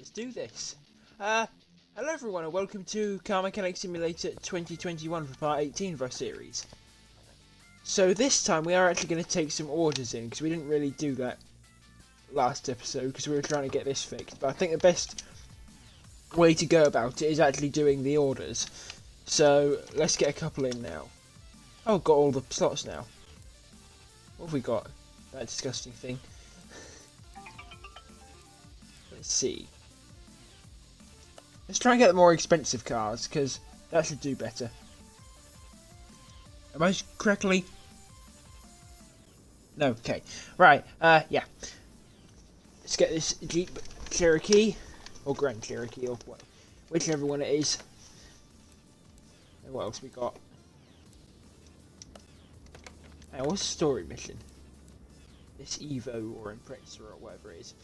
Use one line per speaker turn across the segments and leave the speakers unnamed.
let's do this. Hello everyone and welcome to Car Mechanic Simulator 2021 for part 18 of our series. So this time we are actually going to take some orders in, because we didn't really do that last episode because we were trying to get this fixed. But I think the best way to go about it is actually doing the orders. So let's get a couple in now. Oh, got all the slots now. What have we got? That disgusting thing. Let's see. Let's try and get the more expensive cars, because that should do better. Am I correctly? No, okay. Right, yeah. Let's get this Jeep Cherokee, or Grand Cherokee, or whichever one it is. And what else we got? Hey, what's the story mission? This Evo or Impreza or whatever it is.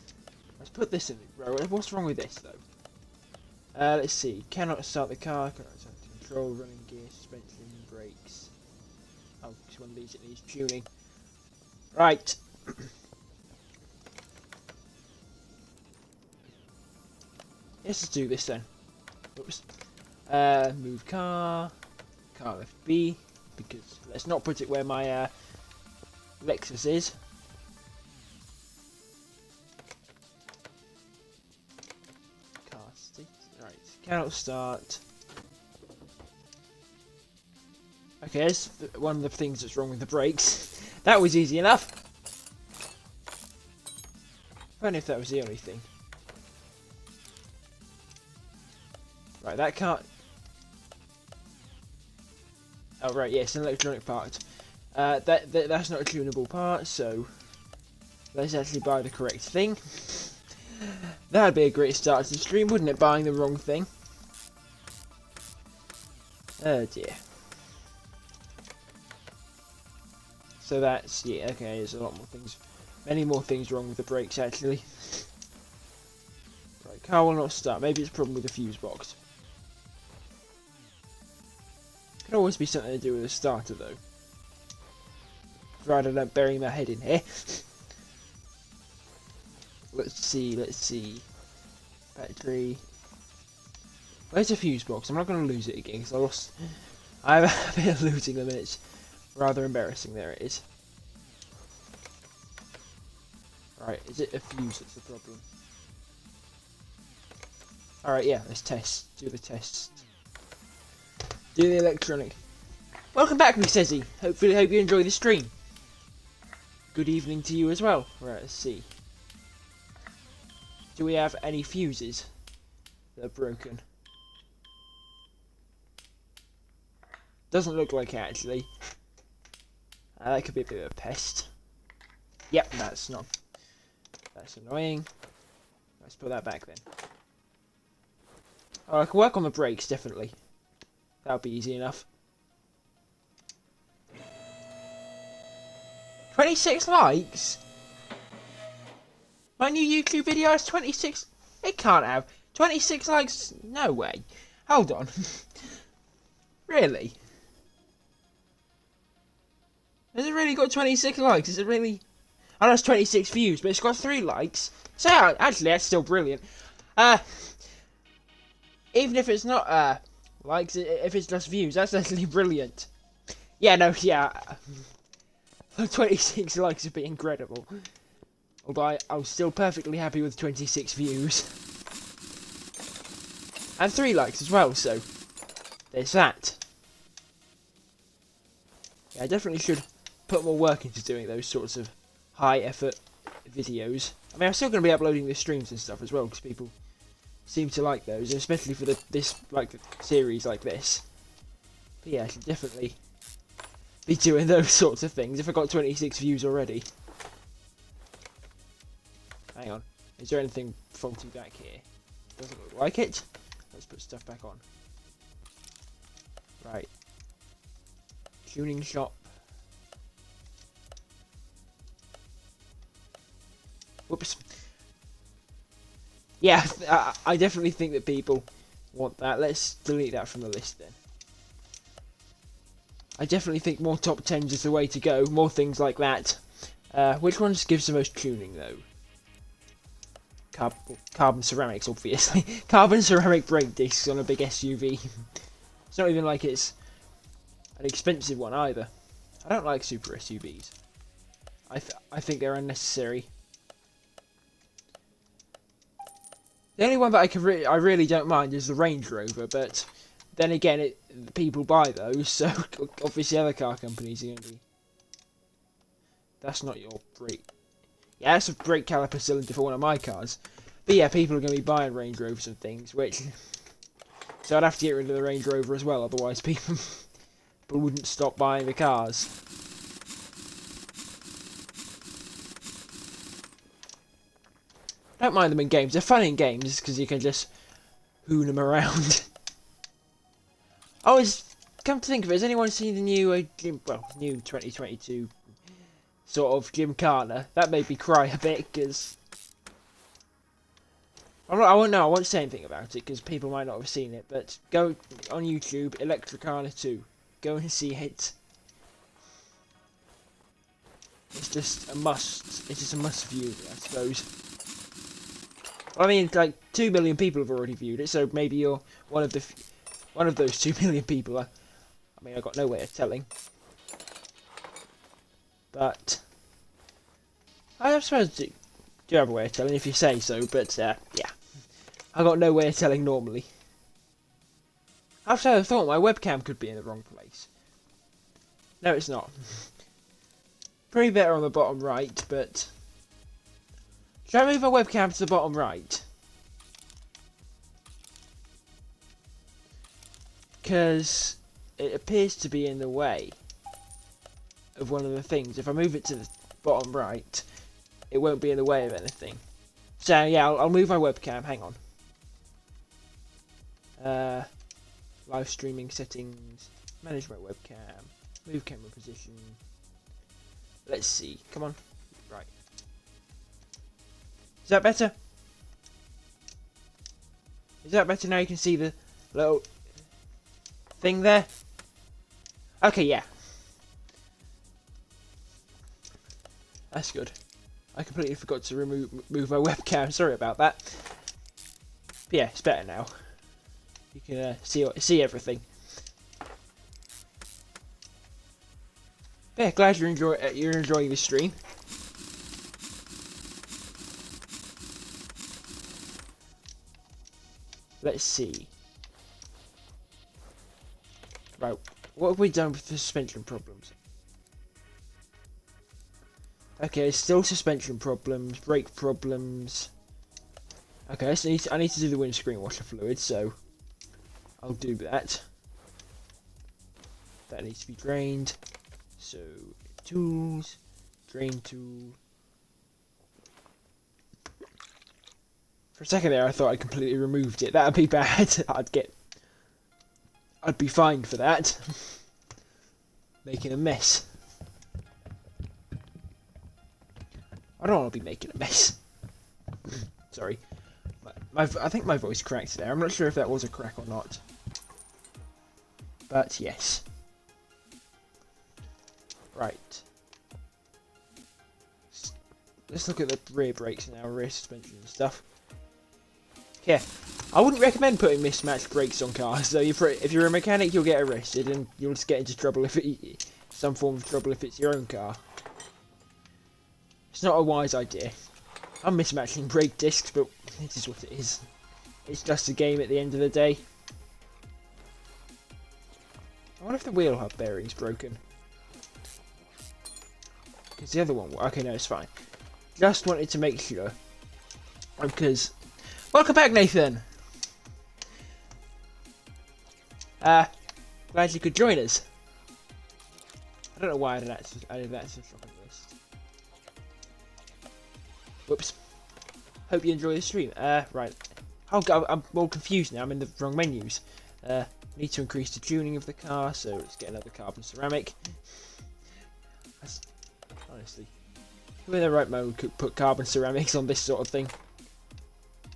Let's put this in the row. What's wrong with this though? Let's see. Cannot start the car. Cannot start the control, running gear, suspension, brakes. Oh, it's one of these that needs tuning. Right. Let's do this then. Oops. Move car. Car left B. Because let's not put it where my Lexus is. Car state. Right. Cannot start. Okay, there's one of the things that's wrong with the brakes. That was easy enough. I don't know if that was the only thing. Right, that can't. Oh right, yes, an electronic part. That's not a tunable part, so let's actually buy the correct thing. That'd be a great start to the stream, wouldn't it? Buying the wrong thing. Oh dear. So that's, yeah, okay, there's a lot more things, many more things wrong with the brakes actually. Right, car will not start. Maybe it's a problem with the fuse box. Could always be something to do with the starter though. Rather than burying my head in here. Let's see. Battery. Where's the fuse box? I'm not going to lose it again because I have a habit of losing them and it's rather embarrassing. There it is. Right, is it a fuse that's the problem? Alright, yeah, let's test. Do the tests. Do the electronic. Welcome back, Missezi. Hope you enjoy the stream. Good evening to you as well. Right, let's see. Do we have any fuses that are broken? Doesn't look like it actually. That could be a bit of a pest. Yep, that's not. That's annoying. Let's put that back then. Oh, I can work on the brakes definitely. That'll be easy enough. 26 likes? My new YouTube video has 26... It can't have. 26 likes? No way. Hold on. Really? Has it really got 26 likes? Is it really... I know it's 26 views, but it's got 3 likes. So, actually, that's still brilliant. Even if it's not, likes, if it's just views, that's actually brilliant. Yeah, no, yeah. 26 likes would be incredible. Although I was still perfectly happy with 26 views. And 3 likes as well, so there's that. Yeah, I definitely should put more work into doing those sorts of high effort videos. I mean, I'm still going to be uploading the streams and stuff as well, because people seem to like those, especially for this series like this. But yeah, I should definitely be doing those sorts of things if I got 26 views already. Hang on, is there anything faulty back here? Doesn't look like it. Let's put stuff back on. Right. Tuning shop. Whoops. Yeah, I definitely think that people want that. Let's delete that from the list then. I definitely think more top 10s is the way to go. More things like that. Which one gives the most tuning though? carbon ceramics, obviously. Carbon ceramic brake discs on a big SUV. It's not even like it's an expensive one either. I don't like super SUVs. I think they're unnecessary. The only one that I really don't mind is the Range Rover, but then again, people buy those, so obviously other car companies are going to be. That's not your brake. Yeah, that's a brake caliper cylinder for one of my cars. But yeah, people are going to be buying Range Rovers and things, which. So I'd have to get rid of the Range Rover as well, otherwise people wouldn't stop buying the cars. I don't mind them in games. They're fun in games because you can just hoon them around. Oh, come to think of it, has anyone seen the new new 2022 sort of Gymkhana? That made me cry a bit because I won't say anything about it because people might not have seen it. But go on YouTube, Electricana 2. Go and see it. It's just a must. It's just a must view, I suppose. I mean, like 2 million people have already viewed it, so maybe you're one of those 2 million people. I mean, I've got no way of telling, but I suppose do have a way of telling if you say so. But yeah, I've got no way of telling normally. After I thought my webcam could be in the wrong place. No, it's not. Pretty better on the bottom right, but. Should I move my webcam to the bottom right? Because it appears to be in the way of one of the things. If I move it to the bottom right, it won't be in the way of anything. So yeah, I'll move my webcam. Hang on. Live streaming settings. Manage my webcam. Move camera position. Let's see. Come on. Right. Is that better? Is that better now? You can see the little thing there. Okay, yeah. That's good. I completely forgot to move my webcam. Sorry about that. But yeah, it's better now. You can see everything. Yeah, glad you're enjoying the stream. Let's see. Right, what have we done with the suspension problems? Okay, still suspension problems, brake problems. Okay, so I need to do the windscreen washer fluid, so I'll do that. That needs to be drained. So, tools, drain tool. For a second there, I thought I completely removed it. That'd be bad. I'd be fined for that. Making a mess. I don't want to be making a mess. Sorry. I think my voice cracked there. I'm not sure if that was a crack or not. But yes. Right. Let's look at the rear brakes now, rear suspension and stuff. Yeah, I wouldn't recommend putting mismatched brakes on cars. So if you're a mechanic, you'll get arrested and you'll just get into trouble some form of trouble if it's your own car. It's not a wise idea. I'm mismatching brake discs, but this is what it is. It's just a game at the end of the day. I wonder if the wheel hub bearing's broken. Because the other one... Okay, no, it's fine. Just wanted to make sure. Because... Welcome back, Nathan! Glad you could join us. I don't know why I did that to the shopping list. Whoops. Hope you enjoy the stream. Right. Oh god, I'm all confused now. I'm in the wrong menus. Need to increase the tuning of the car, so let's get another carbon ceramic. Honestly, who in their right mode could put carbon ceramics on this sort of thing?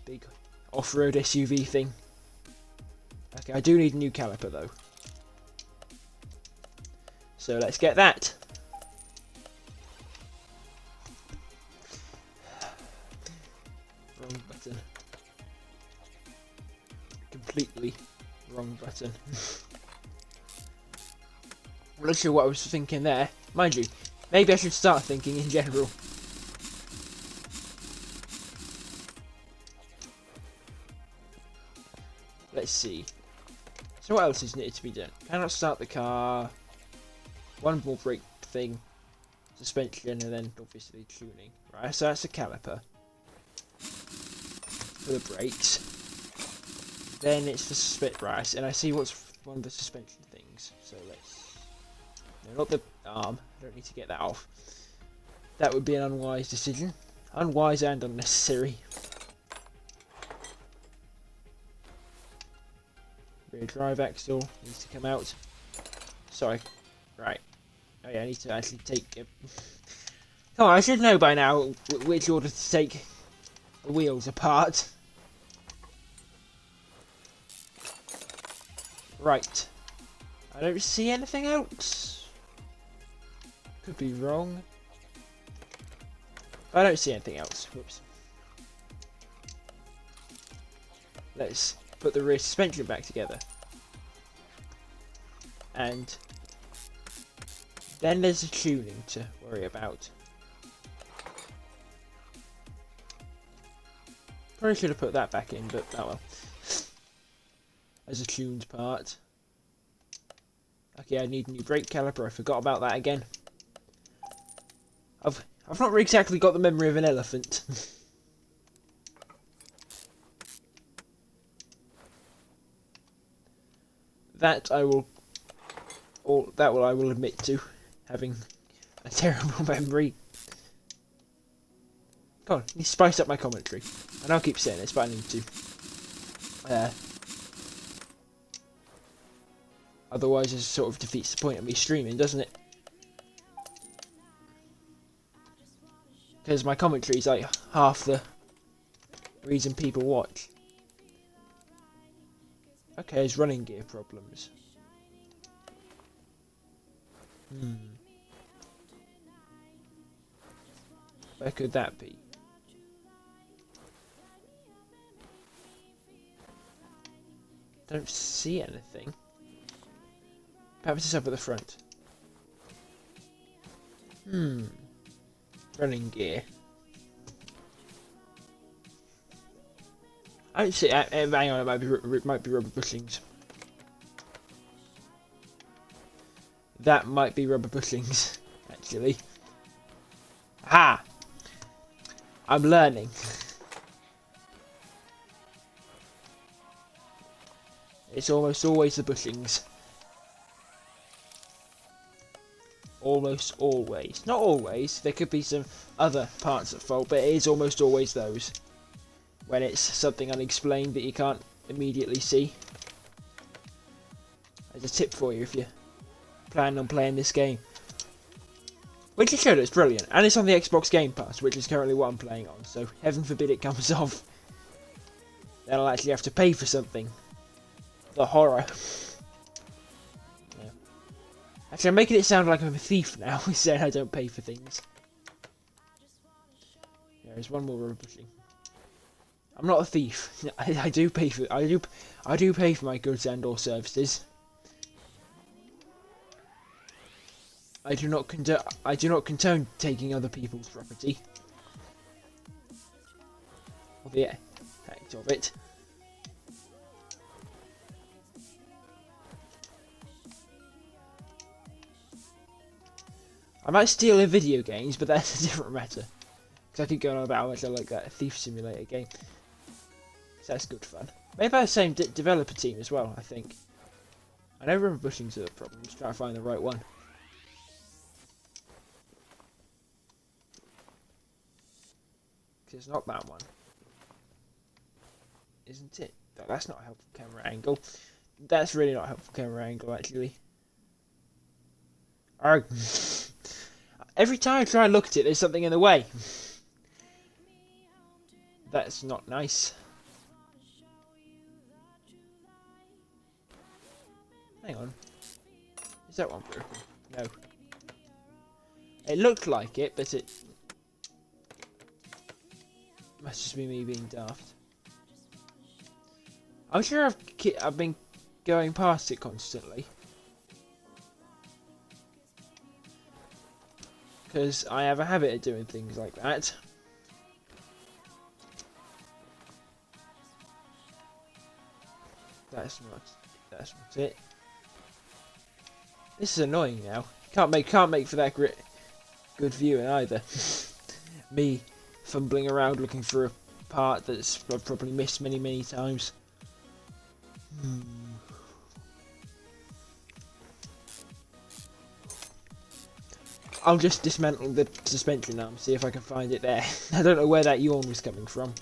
Big off-road SUV thing. Okay, I do need a new caliper though. So let's get that. Wrong button. Completely wrong button. I'm not sure what I was thinking there. Mind you, maybe I should start thinking in general. Let's see. So what else is needed to be done? Cannot start the car. One more brake thing. Suspension and then obviously tuning. Right, so that's a caliper. For the brakes. Then it's the split right, and I see what's one of the suspension things. So let's... No, not the arm. I don't need to get that off. That would be an unwise decision. Unwise and unnecessary. Rear drive axle needs to come out. Sorry. Right. Oh yeah, I need to actually take it. Come on, I should know by now which order to take the wheels apart. Right. I don't see anything else. Could be wrong. I don't see anything else. Whoops. Let's put the rear suspension back together. And then there's the tuning to worry about. Probably should have put that back in, but oh well. As a tuned part. Okay, I need a new brake caliper. I forgot about that again. I've not really exactly got the memory of an elephant. That I will admit to having a terrible memory. Come on, I need to spice up my commentary. And I'll keep saying this, but I need to. Otherwise it sort of defeats the point of me streaming, doesn't it? Because my commentary is like half the reason people watch. Okay, there's running gear problems. Where could that be? Don't see anything. Perhaps it's up at the front. Running gear. I don't see. Hang on, it might be rubber bushings. That might be rubber bushings, actually. Ha! I'm learning. It's almost always the bushings. Almost always. Not always. There could be some other parts at fault, but it is almost always those. When it's something unexplained that you can't immediately see. There's a tip for you if you're planning on playing this game. Which is sure it's brilliant. And it's on the Xbox Game Pass, which is currently what I'm playing on. So heaven forbid it comes off. Then I'll actually have to pay for something. The horror. Yeah. Actually, I'm making it sound like I'm a thief now. Saying I don't pay for things. There's one more rubber bushing. I'm not a thief. I do pay for. I do pay for my goods and or services. I do not condone taking other people's property. Or the act of it. I might steal in video games, but that's a different matter. Because I keep going on about how much I like that Thief Simulator game. So that's good fun. Maybe by the same developer team as well, I think. I know rubber bushings are the problem. Just trying to find the right one. Because it's not that one. Isn't it? No, that's not a helpful camera angle. That's really not a helpful camera angle, actually. Arg. Every time I try and look at it, there's something in the way. That's not nice. Hang on. Is that one broken? No. It looked like it, but it That's just me being daft. I'm sure I've been going past it constantly. Because I have a habit of doing things like that. That's not it. This is annoying now. Can't make for that good viewing either. Me fumbling around looking for a part that's I've probably missed many times. I'll just dismantle the suspension arm, see if I can find it there. I don't know where that yawn was coming from.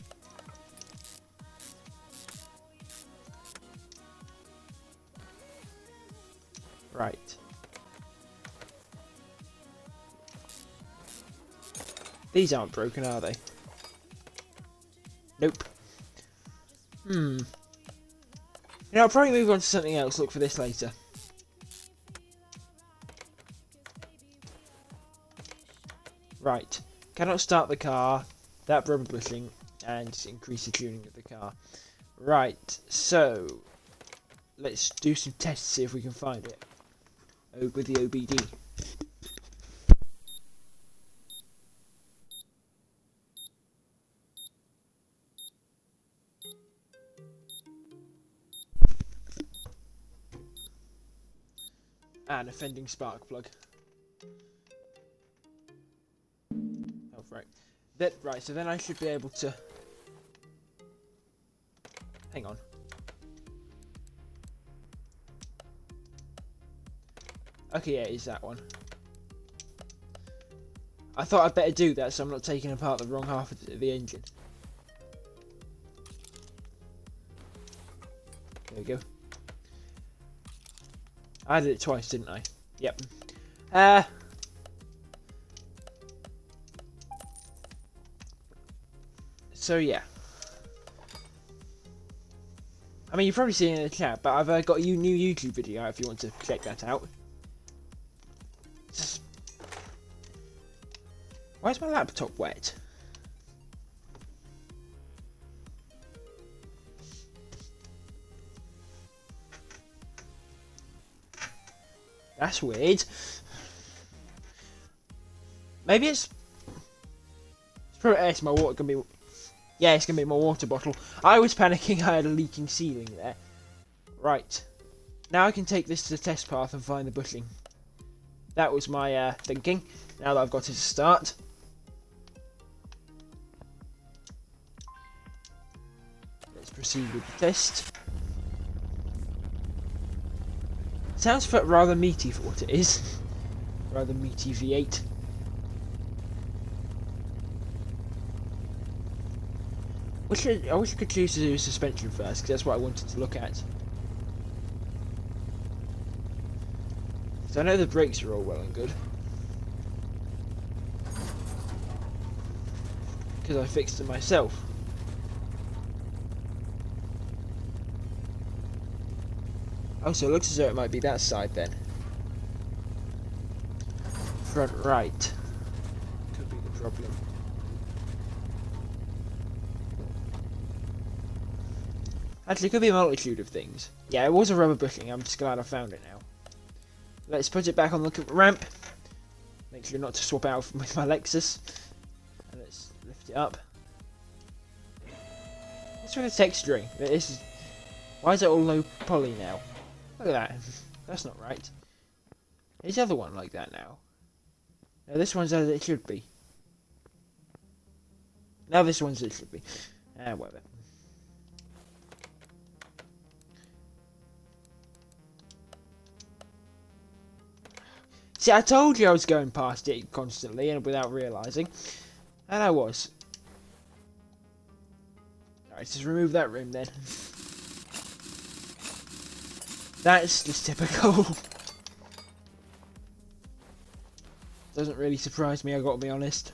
Right. These aren't broken, are they? Nope. You know, I'll probably move on to something else, look for this later. Right. Cannot start the car, that rubber bushing, and increase the tuning of the car. Right, so let's do some tests, see if we can find it. With the OBD. And offending spark plug. Oh, right. Right, so then I should be able to... Hang on. Okay, yeah, it is that one. I thought I'd better do that so I'm not taking apart the wrong half of the engine. There we go. I did it twice, didn't I? Yep. So yeah. I mean, you've probably seen it in the chat, but I've got a new YouTube video if you want to check that out. Why is my laptop wet? That's weird. Maybe it's probably my water can be. Yeah, it's gonna be my water bottle. I was panicking. I had a leaking ceiling there. Right. Now I can take this to the test path and find the bushing. That was my thinking. Now that I've got it to start. Let's proceed with the test. Sounds rather meaty for what it is. Rather meaty V8. I wish I could choose to do suspension first, because that's what I wanted to look at. So I know the brakes are all well and good. Because I fixed them myself. Oh, so it looks as though it might be that side then. Front right. Could be the problem. Actually, it could be a multitude of things. Yeah, it was a rubber bushing. I'm just glad I found it now. Let's put it back on the ramp. Make sure not to swap out with my Lexus. And let's lift it up. What's with the texturing? Why is it all low poly now? Look at that. That's not right. Is the other one like that now? No, this one's as it should be. Now this one's as it should be. Whatever. See, I told you I was going past it constantly and without realising. And I was. Alright, just remove that rim then. That's just typical. Doesn't really surprise me, I gotta be honest.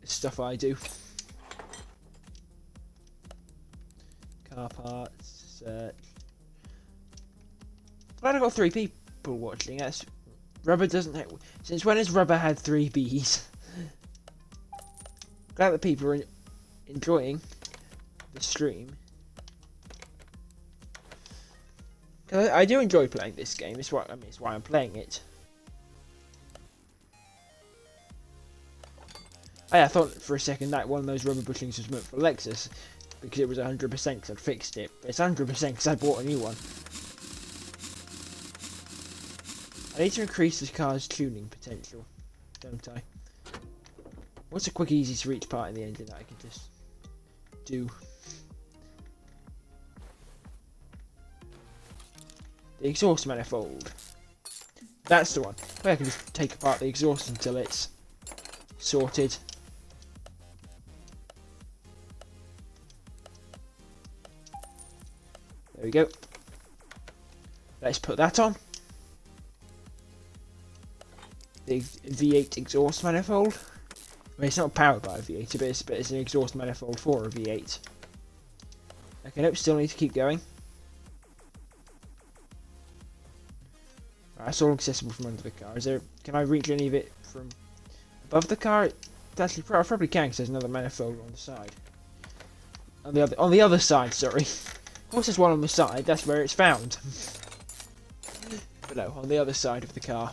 It's stuff I do. Car parts, search. Glad I got 3 people watching. That's Rubber doesn't have. Since when has Rubber had 3 Bs? Glad that people are enjoying the stream. Cause I do enjoy playing this game. It's why I'm playing it. Oh, yeah, I thought for a second that one of those rubber bushings was meant for Lexus because it was 100% because I'd fixed it. But it's 100% because I bought a new one. I need to increase this car's tuning potential, don't I? What's a quick, easy to reach part in the engine that I can just do? The exhaust manifold. That's the one. Where I can just take apart the exhaust until it's sorted. There we go. Let's put that on. The V8 exhaust manifold. I mean, it's not powered by a V8, but it's an exhaust manifold for a V8. Okay, nope, still need to keep going. Right, that's all accessible from under the car. Can I reach any of it from above the car? Actually, I probably can because there's another manifold on the side. On the other side, sorry. Of course, there's one on the side. That's where it's found. But no, on the other side of the car.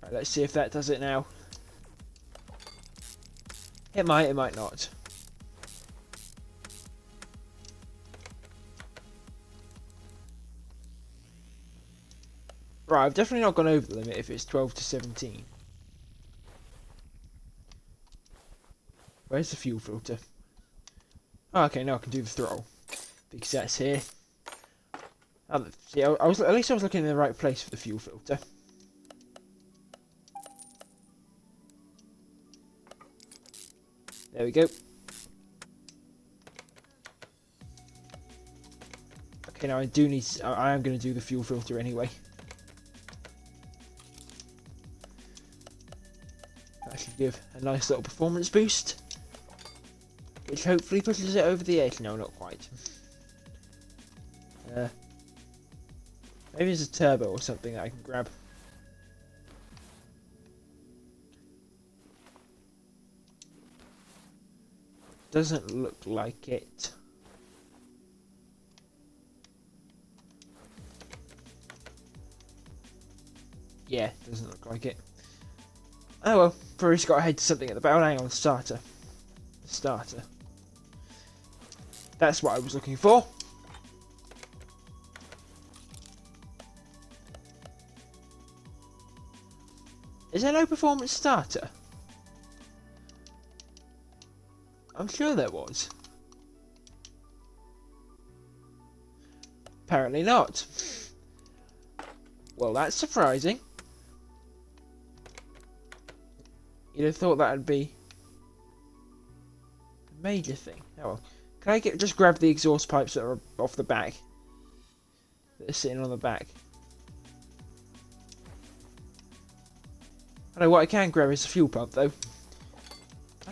Right, let's see if that does it now. It might not. Right, I've definitely not gone over the limit if it's 12 to 17. Where's the fuel filter? Oh, okay, now I can do the throttle. Because that's here. See, at least I was looking in the right place for the fuel filter. There we go. Okay, now I am going to do the fuel filter anyway. That should give a nice little performance boost. Which hopefully pushes it over the edge. No, not quite. Maybe there's a turbo or something that I can grab. Doesn't look like it. Yeah, doesn't look like it. Oh well, probably just got to head to something at the back. Oh, hang on, starter. Starter. That's what I was looking for. Is there no performance starter? I'm sure there was. Apparently not. Well, that's surprising. You'd have thought that'd be a major thing. Oh well. Can I just grab the exhaust pipes that are off the back? That are sitting on the back. I know what I can grab is the fuel pump though. I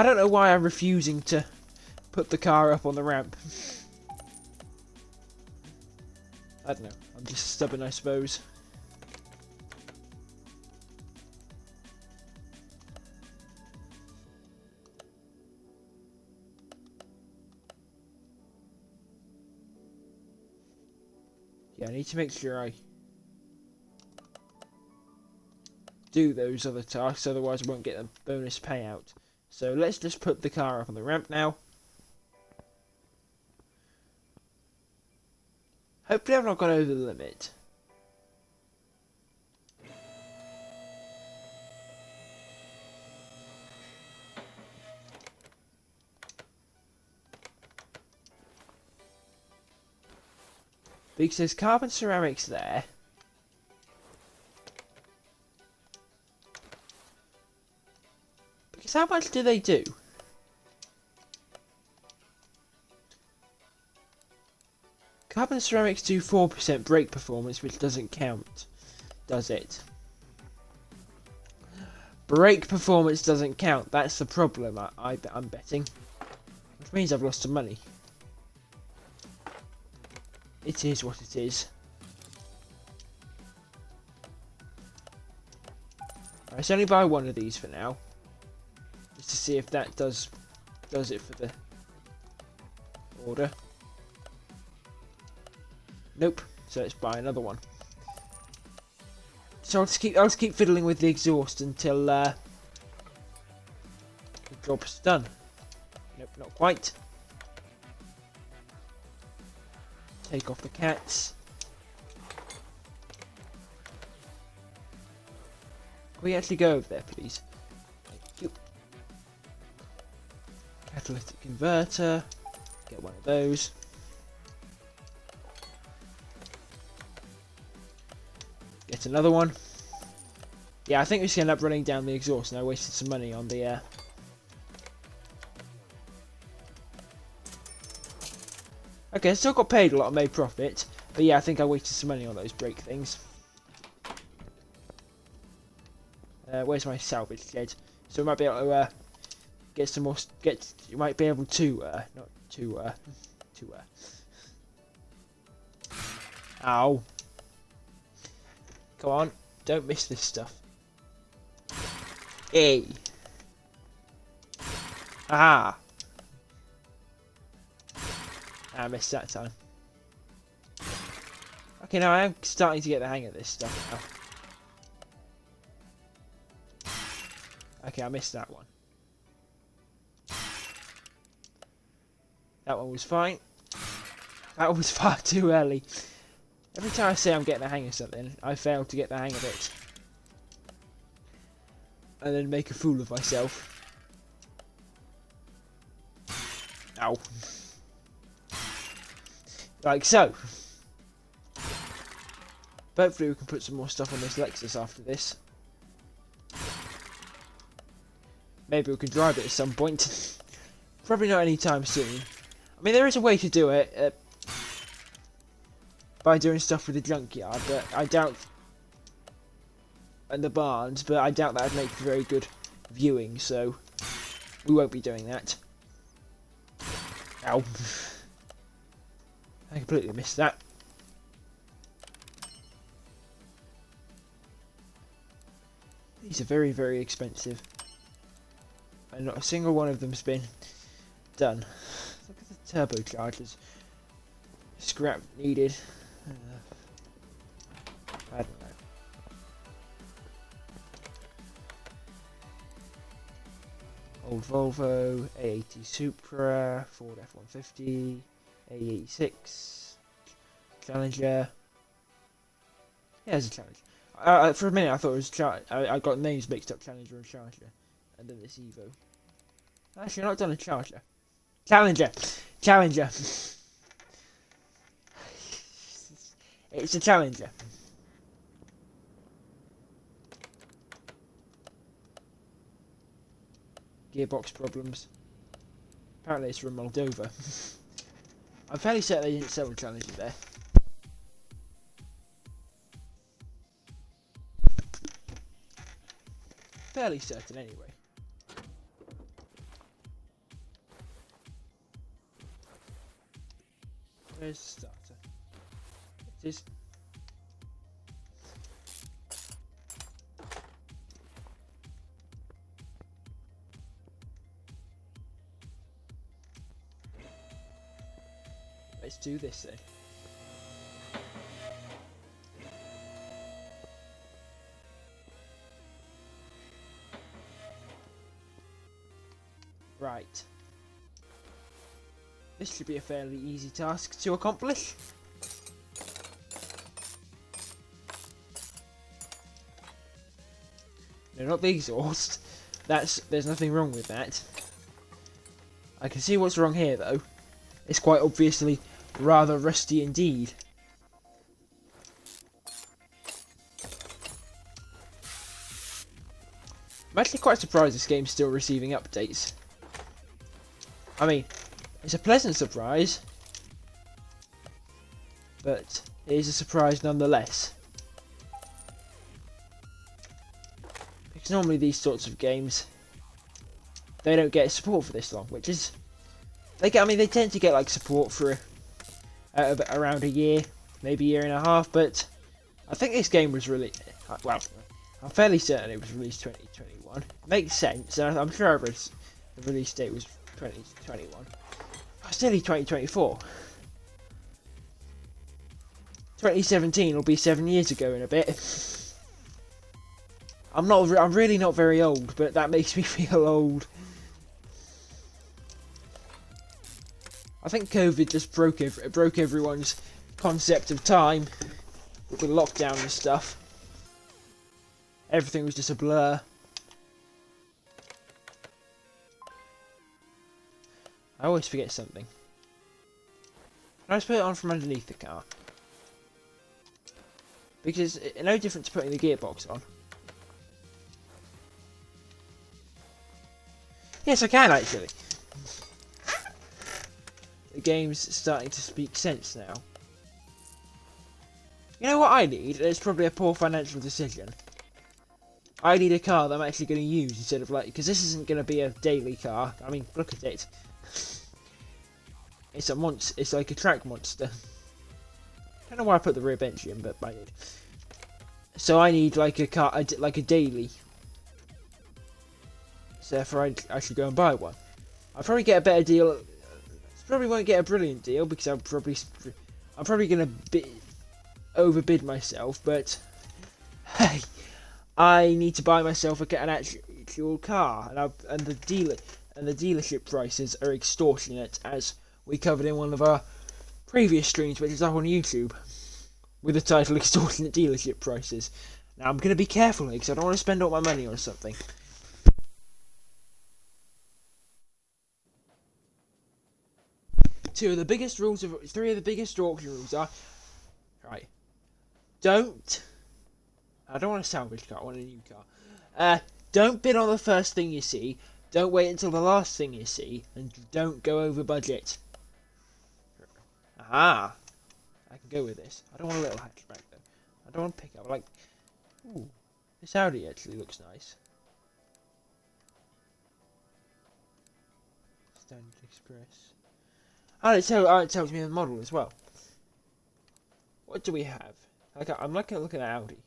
don't know why I'm refusing to put the car up on the ramp. I don't know. I'm just stubborn, I suppose. Yeah, I need to make sure I do those other tasks, otherwise I won't get a bonus payout. So let's just put the car up on the ramp now. Hopefully I've not gone over the limit. Because there's carbon ceramics there. Because how much do they do? Carbon ceramics do 4% brake performance, which doesn't count, does it? Brake performance doesn't count, that's the problem, I'm betting. Which means I've lost some money. It is what it is. Let's only buy one of these for now, just to see if that does it for the order. Nope. So let's buy another one. So I'll just keep fiddling with the exhaust until the job's done. Nope, not quite. Take off the cats. Can we actually go over there, please? Thank you. Catalytic converter. Get one of those. Get another one. Yeah, I think we just end up running down the exhaust, and I wasted some money on the Okay, I still got paid a lot, I made profit, but yeah, I think I wasted some money on those brake things. Where's my salvage shed? So we might be able to get some more. You might be able to Ow! Come on, don't miss this stuff. Hey! Aha! I missed that time. Okay, now I am starting to get the hang of this stuff now. Okay, I missed that one. That one was fine. That was far too early. Every time I say I'm getting the hang of something, I fail to get the hang of it. And then make a fool of myself. Ow. Like so. But hopefully we can put some more stuff on this Lexus after this. Maybe we can drive it at some point. Probably not anytime soon. I mean, there is a way to do it by doing stuff with the junkyard, but I doubt, and the barns, but I doubt that would make for very good viewing, so we won't be doing that. Ow. I completely missed that. These are very, very expensive. And not a single one of them's been done. Look at the turbochargers. Scrap needed. I don't know. Old Volvo, A80 Supra, Ford F-150, A86, Challenger. Yeah, it's a Challenger. For a minute I thought it was I got names mixed up, Challenger and Charger. And then this Evo. Actually, not done a Charger. Challenger! Challenger! It's a Challenger. Gearbox problems. Apparently it's from Moldova. I'm fairly certain they didn't sell a Challenger there. Fairly certain anyway. Where's the starter? It is. Let's do this then. Right. This should be a fairly easy task to accomplish. No, not the exhaust. There's nothing wrong with that. I can see what's wrong here though. It's quite obviously rather rusty indeed. I'm actually quite surprised this game's still receiving updates. I mean, it's a pleasant surprise, but it is a surprise nonetheless. Because normally these sorts of games, they don't get support for this long, which is, they tend to get like support for around a year, maybe a year and a half, but I think this game was really, well, I'm fairly certain it was released 2021. Makes sense. I'm sure the release date was 2021. It's nearly 2024. 2017 will be 7 years ago in a bit. I'm really not very old, but that makes me feel old. I think COVID just broke everyone's concept of time with the lockdown and stuff. Everything was just a blur. I always forget something. Can I just put it on from underneath the car? Because it's no different to putting the gearbox on. Yes, I can actually. The game's starting to speak sense now. You know what I need? It's probably a poor financial decision. I need a car that I'm actually going to use instead of because this isn't going to be a daily car. I mean, look at it. It's a monster. It's like a track monster. I don't know why I put the rear bench in, but I did. So I need like a car, like a daily. So therefore, I should go and buy one. I'll probably get a better deal. Probably won't get a brilliant deal because I'm probably going to overbid myself. But hey, I need to buy myself an actual car, and the dealership prices are extortionate, as we covered in one of our previous streams, which is up on YouTube, with the title "Extortionate Dealership Prices." Now I'm going to be careful here because I don't want to spend all my money on something. Three of the biggest auction rules are right. I don't want a salvage car. I want a new car. Don't bid on the first thing you see. Don't wait until the last thing you see, and don't go over budget. Aha! I can go with this. I don't want a little hatchback though. I don't want to pick up ooh, this Audi actually looks nice. Standard Express. Oh, it tells me the model as well. What do we have? I'm looking at Audi.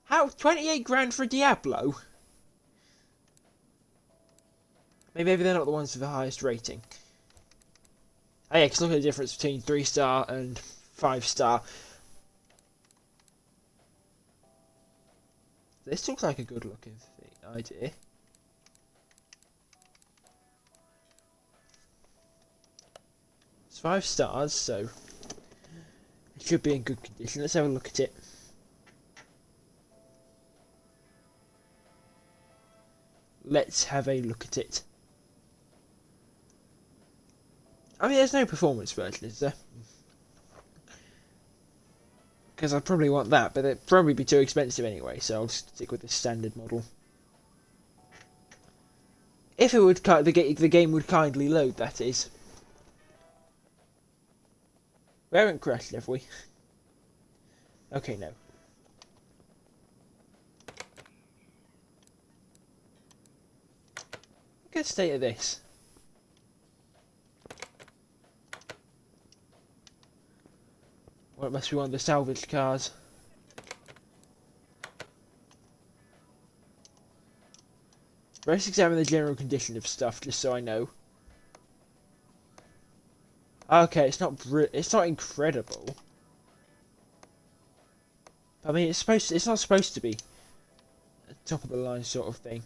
How 28 grand for a Diablo? Maybe they're not the ones with the highest rating. Oh yeah, because look at the difference between 3-star and 5-star. This looks like a good looking idea. It's 5 stars, so it should be in good condition. Let's have a look at it. Let's have a look at it. I mean, there's no performance version, is there? Because I'd probably want that, but it'd probably be too expensive anyway, so I'll stick with the standard model. If it would, the game would kindly load, that is. We haven't crashed, have we? Okay, no. Look at the state of this. Well, it must be one of the salvaged cars. Let's examine the general condition of stuff, just so I know. Okay, it's not incredible. I mean, it's not supposed to be a top of the line sort of thing.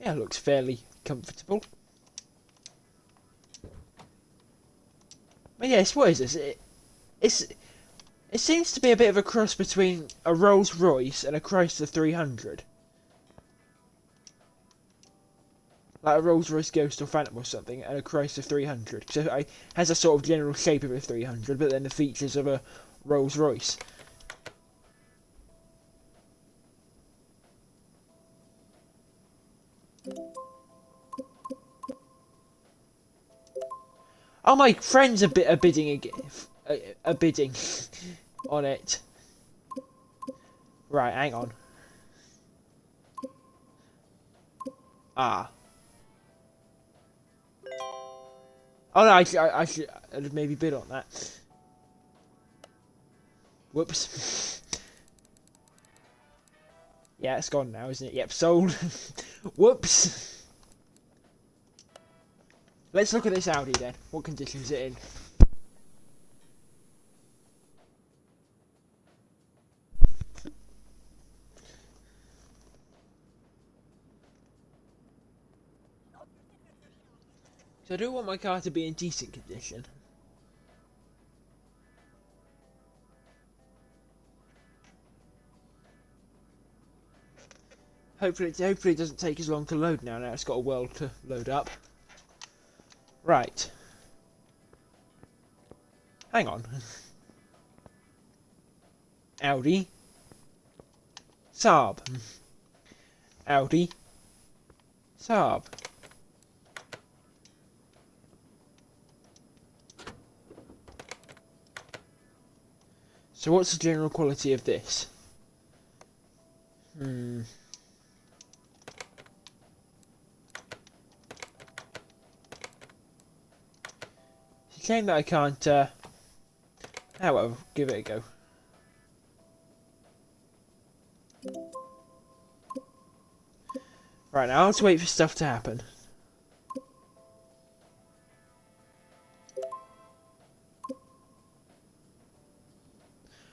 Yeah, it looks fairly comfortable. But yes, what is this? It seems to be a bit of a cross between a Rolls Royce and a Chrysler 300. Like a Rolls Royce Ghost or Phantom or something, and a Chrysler 300. So it has a sort of general shape of a 300, but then the features of a Rolls Royce. Oh, my friends are bidding on it. Right, hang on. Ah. Oh no, I should have maybe bid on that. Whoops. Yeah, it's gone now, isn't it? Yep, sold. Whoops. Let's look at this Audi then. What condition is it in? So I do want my car to be in decent condition. Hopefully it doesn't take as long to load now. Now it's got a world to load up. Right. Hang on. Audi. Saab. Audi. Saab. So what's the general quality of this? It's a shame that I can't, well, give it a go. Right, now I'll have to wait for stuff to happen.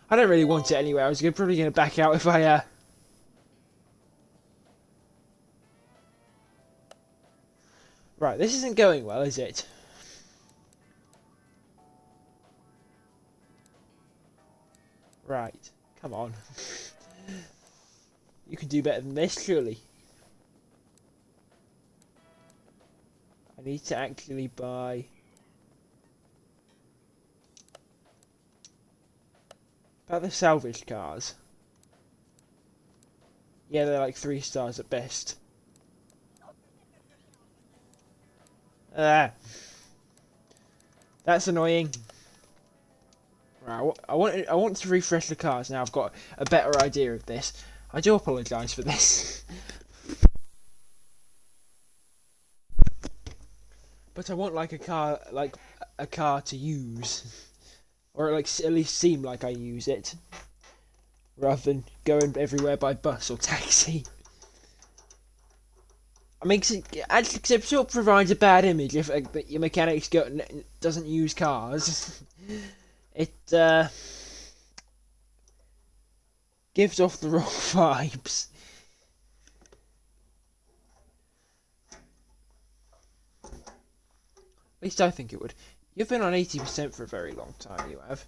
I don't really want it anyway. I was probably going to back out if I, Right, this isn't going well, is it? Right, come on. You can do better than this, surely. I need to actually buy... About the salvage cars. Yeah, they're like 3 stars at best. That's annoying. Right, I want to refresh the cars now. I've got a better idea of this. I do apologise for this. But I want like a car to use. Or like at least seem like I use it. Rather than going everywhere by bus or taxi. I mean, it sort of provides a bad image if your mechanics doesn't use cars. It gives off the wrong vibes. At least I think it would. You've been on 80% for a very long time, you have.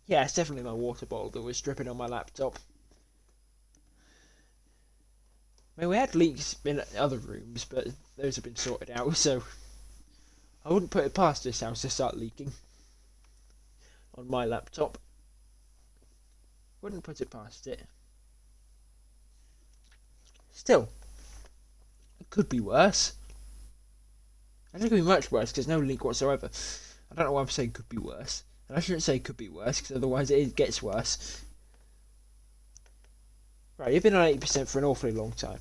Yeah, it's definitely my water bottle that was dripping on my laptop. I mean, we had leaks in other rooms, but those have been sorted out, so... I wouldn't put it past this house to start leaking. On my laptop. Wouldn't put it past it. Still. It could be worse. I think it could be much worse, because no leak whatsoever. I don't know why I'm saying could be worse. And I shouldn't say could be worse, because otherwise it gets worse. Right, you've been on 80% for an awfully long time.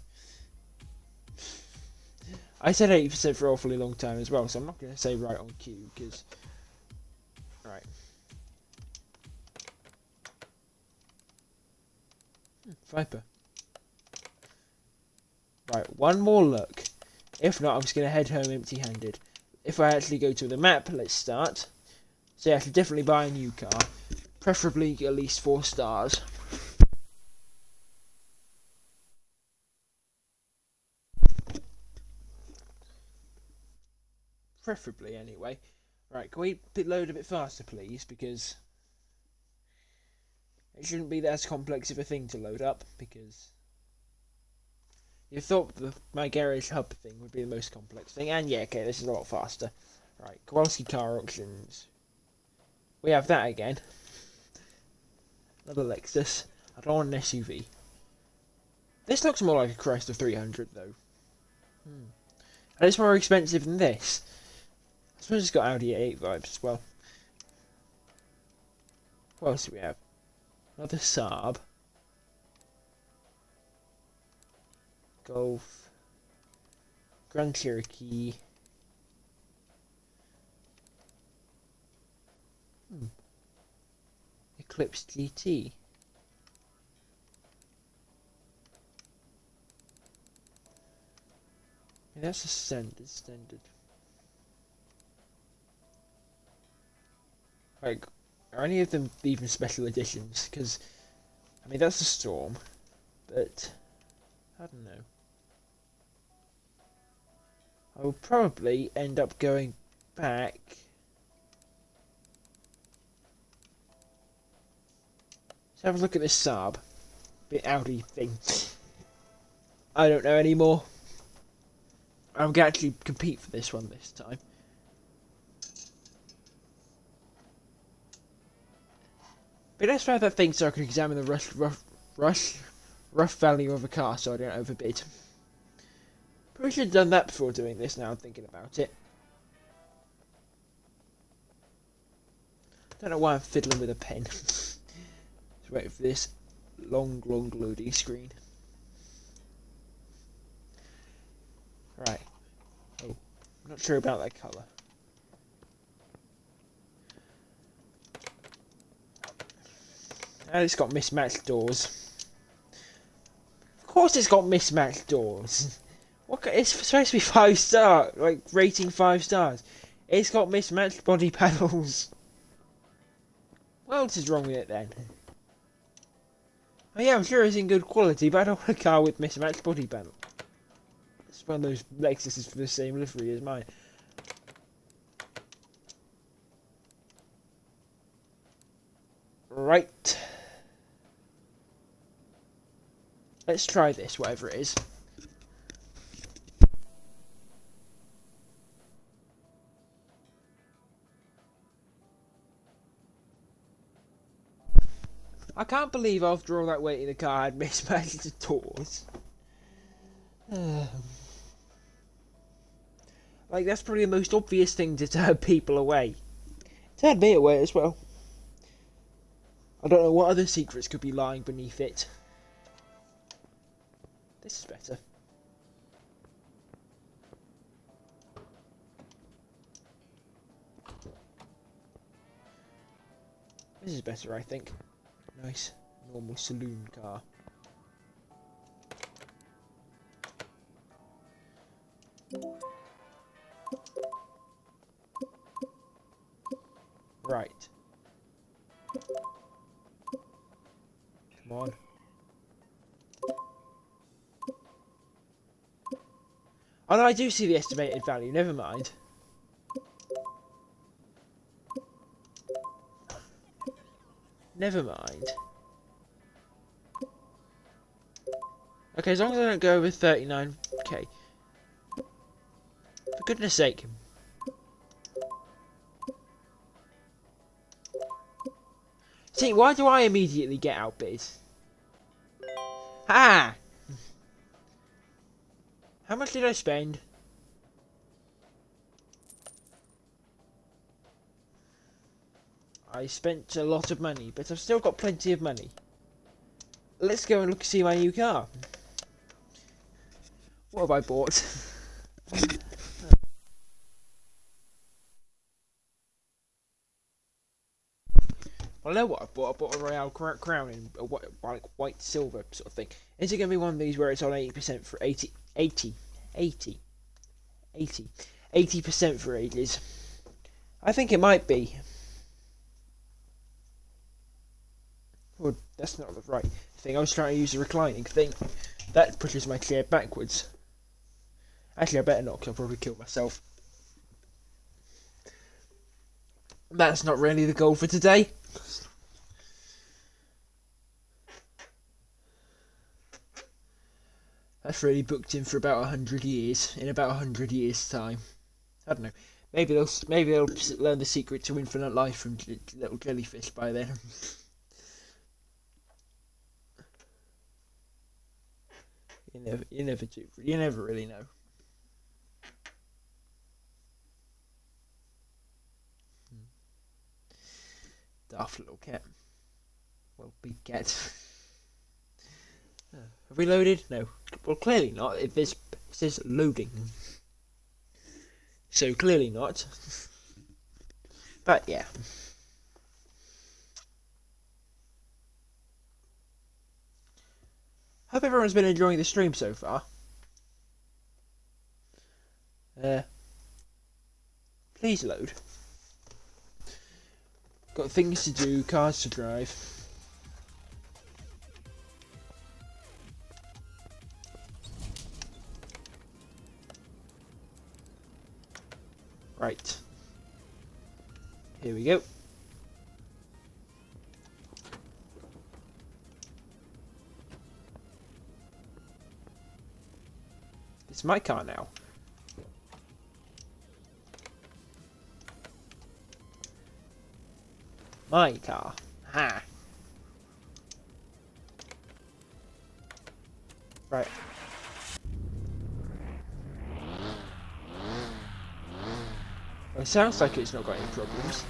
I said 80% for an awfully long time as well, so I'm not going to say right on cue, because... Right. Viper. Right, one more look. If not, I'm just going to head home empty-handed. If I actually go to the map, let's start. So yeah, I should definitely buy a new car. Preferably at least 4 stars. Preferably, anyway. Right, can we load a bit faster, please? Because it shouldn't be as complex of a thing to load up, because you thought my garage hub thing would be the most complex thing, and yeah, okay, this is a lot faster. Right, Kowalski Car Auctions. We have that again. Another Lexus. I don't want an SUV. This looks more like a Chrysler 300, though. And it's more expensive than this. I suppose it's got Audi A8 vibes as well. What else do we have? Another Saab. Golf. Grand Cherokee. Eclipse GT. Yeah, that's a standard. Like, are any of them even special editions? Because, I mean, that's a Storm, but I don't know. I will probably end up going back. Let's have a look at this Saab. Bit Audi thing. I don't know anymore. I'm going to actually compete for this one this time. But let's try that thing so I can examine the rough value of a car so I don't overbid. Probably should have done that before doing this now I'm thinking about it. Don't know why I'm fiddling with a pen. Just waiting for this long loading screen. Right. Oh, I'm not sure about that colour. And it's got mismatched doors. Of course it's got mismatched doors. What? It's supposed to be 5-star, like rating 5 stars. It's got mismatched body panels. What else is wrong with it then? Oh yeah, I'm sure it's in good quality, but I don't want a car with mismatched body panel. It's one of those Lexuses for the same livery as mine. Right. Let's try this, whatever it is. I can't believe after all that waiting the car had mismatched doors. Like, that's probably the most obvious thing to turn people away. Turned me away as well. I don't know what other secrets could be lying beneath it. This is better. This is better, I think. Nice, normal saloon car. Right. Come on. Oh no, I do see the estimated value, never mind. Never mind. Okay, as long as I don't go over 39k. For goodness sake. See, why do I immediately get outbid? Ha! How much did I spend? I spent a lot of money, but I've still got plenty of money. Let's go and look see my new car. What have I bought? I know what I bought. I bought a Royale Crown in a white silver sort of thing. Is it going to be one of these where it's on 80% for 80% for ages? I think it might be. Oh, that's not the right thing. I was trying to use the reclining thing. That pushes my chair backwards. Actually, I better not, because I'll probably kill myself. That's not really the goal for today. That's really booked in for about 100 years. In about 100 years' time. I don't know. Maybe they'll learn the secret to infinite life from little jellyfish by then. You never really know. Daft little cat. Well, big cat. Have we loaded? No. Well, clearly not. If this says loading. So clearly not. But yeah. Hope everyone's been enjoying the stream so far. Please load. Got things to do, cars to drive. Right. Here we go. It's my car now. My car. Ha. Right. Well, it sounds like it's not got any problems.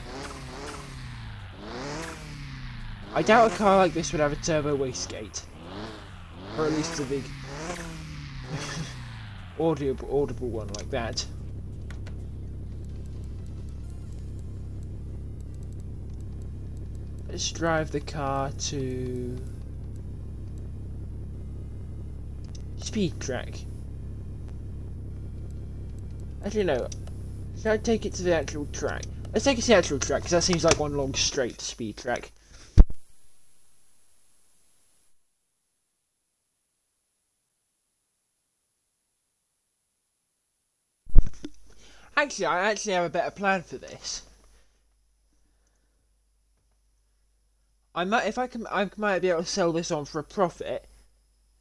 I doubt a car like this would have a turbo wastegate. Or at least a big audible one like that. Let's drive the car to Speed Track. Actually no, should I take it to the actual track? Let's take it to the actual track, because that seems like one long straight speed track. Actually, I actually have a better plan for this. I might be able to sell this on for a profit,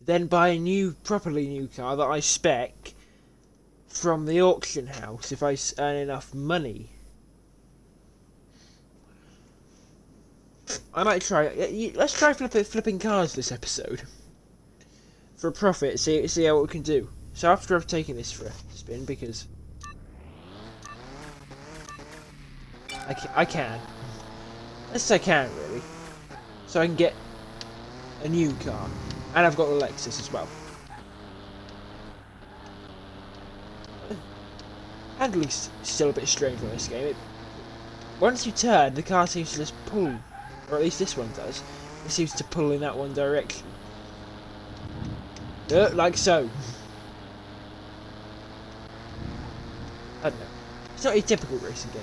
then buy a properly new car that I spec from the auction house if I earn enough money. I might try. Let's try flipping cars this episode for a profit. See how we can do. So after I've taken this for a spin, because I can. Yes, I can really. So I can get a new car, and I've got the Lexus as well. Handling's still a bit strange on this game. Once you turn, the car seems to just pull, or at least this one does. It seems to pull in that one direction. Like so. I don't know. It's not a typical racing game.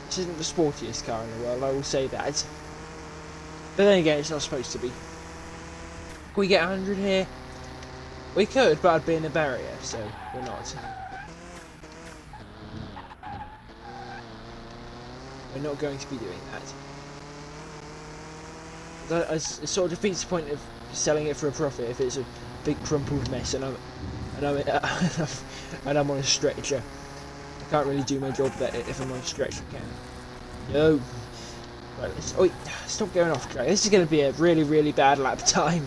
This isn't the sportiest car in the world, I will say that. But then again, it's not supposed to be. Can we get 100 here? We could, but I'd be in a barrier, so we're not. We're not going to be doing that. It sort of defeats the point of selling it for a profit if it's a big crumpled mess and I'm on a stretcher. I can't really do my job there if I'm on a stretcher, can I? No. Right, stop going off track. This is going to be a really, really bad lap time.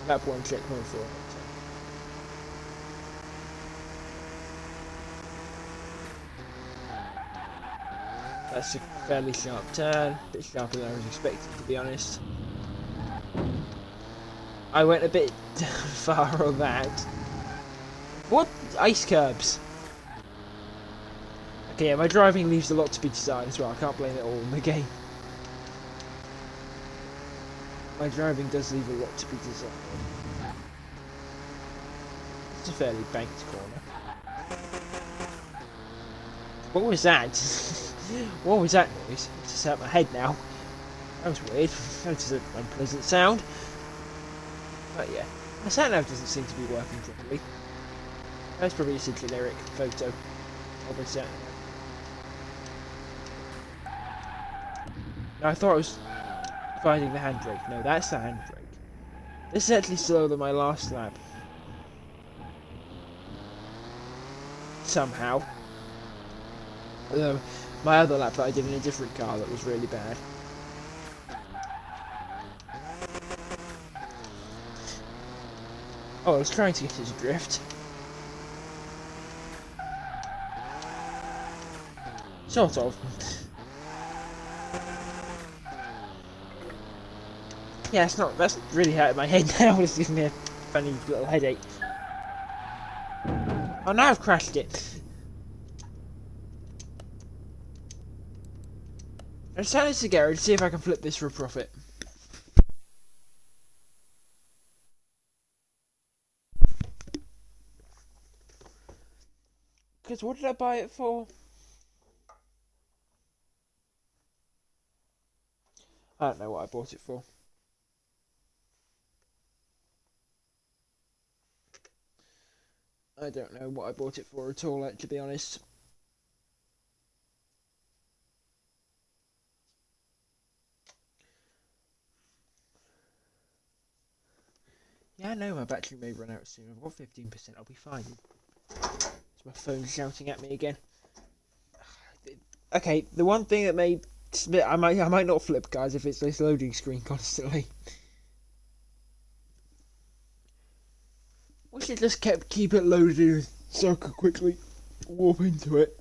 Lap 1, checkpoint 4. That's a fairly sharp turn. A bit sharper than I was expecting, to be honest. I went a bit far on that. What? Ice curbs? Okay, yeah, my driving leaves a lot to be desired as well. I can't blame it all on the game. My driving does leave a lot to be desired. It's a fairly banked corner. What was that? What was that noise? It's just out of my head now. That was weird. That was an unpleasant sound. But yeah, my sat-nav doesn't seem to be working properly. That's probably just a generic photo of my sat-nav. Now I thought I was finding the handbrake. No, that's the handbrake. This is actually slower than my last lap. Somehow. My other lap that I did in a different car that was really bad. Oh, I was trying to get it to drift. Sort of. Yeah, that's really hurting my head now. It's giving me a funny little headache. Oh, now I've crashed it. Let's turn this to garage and see if I can flip this for a profit. Because what did I buy it for? I don't know what I bought it for. I don't know what I bought it for at all, to be honest. Yeah, I know my battery may run out soon. I've got 15%, I'll be fine. It's my phone shouting at me again. Okay, the one thing that may... I might not flip, guys, if it's this loading screen constantly. We should just keep it loaded so I could quickly warp into it.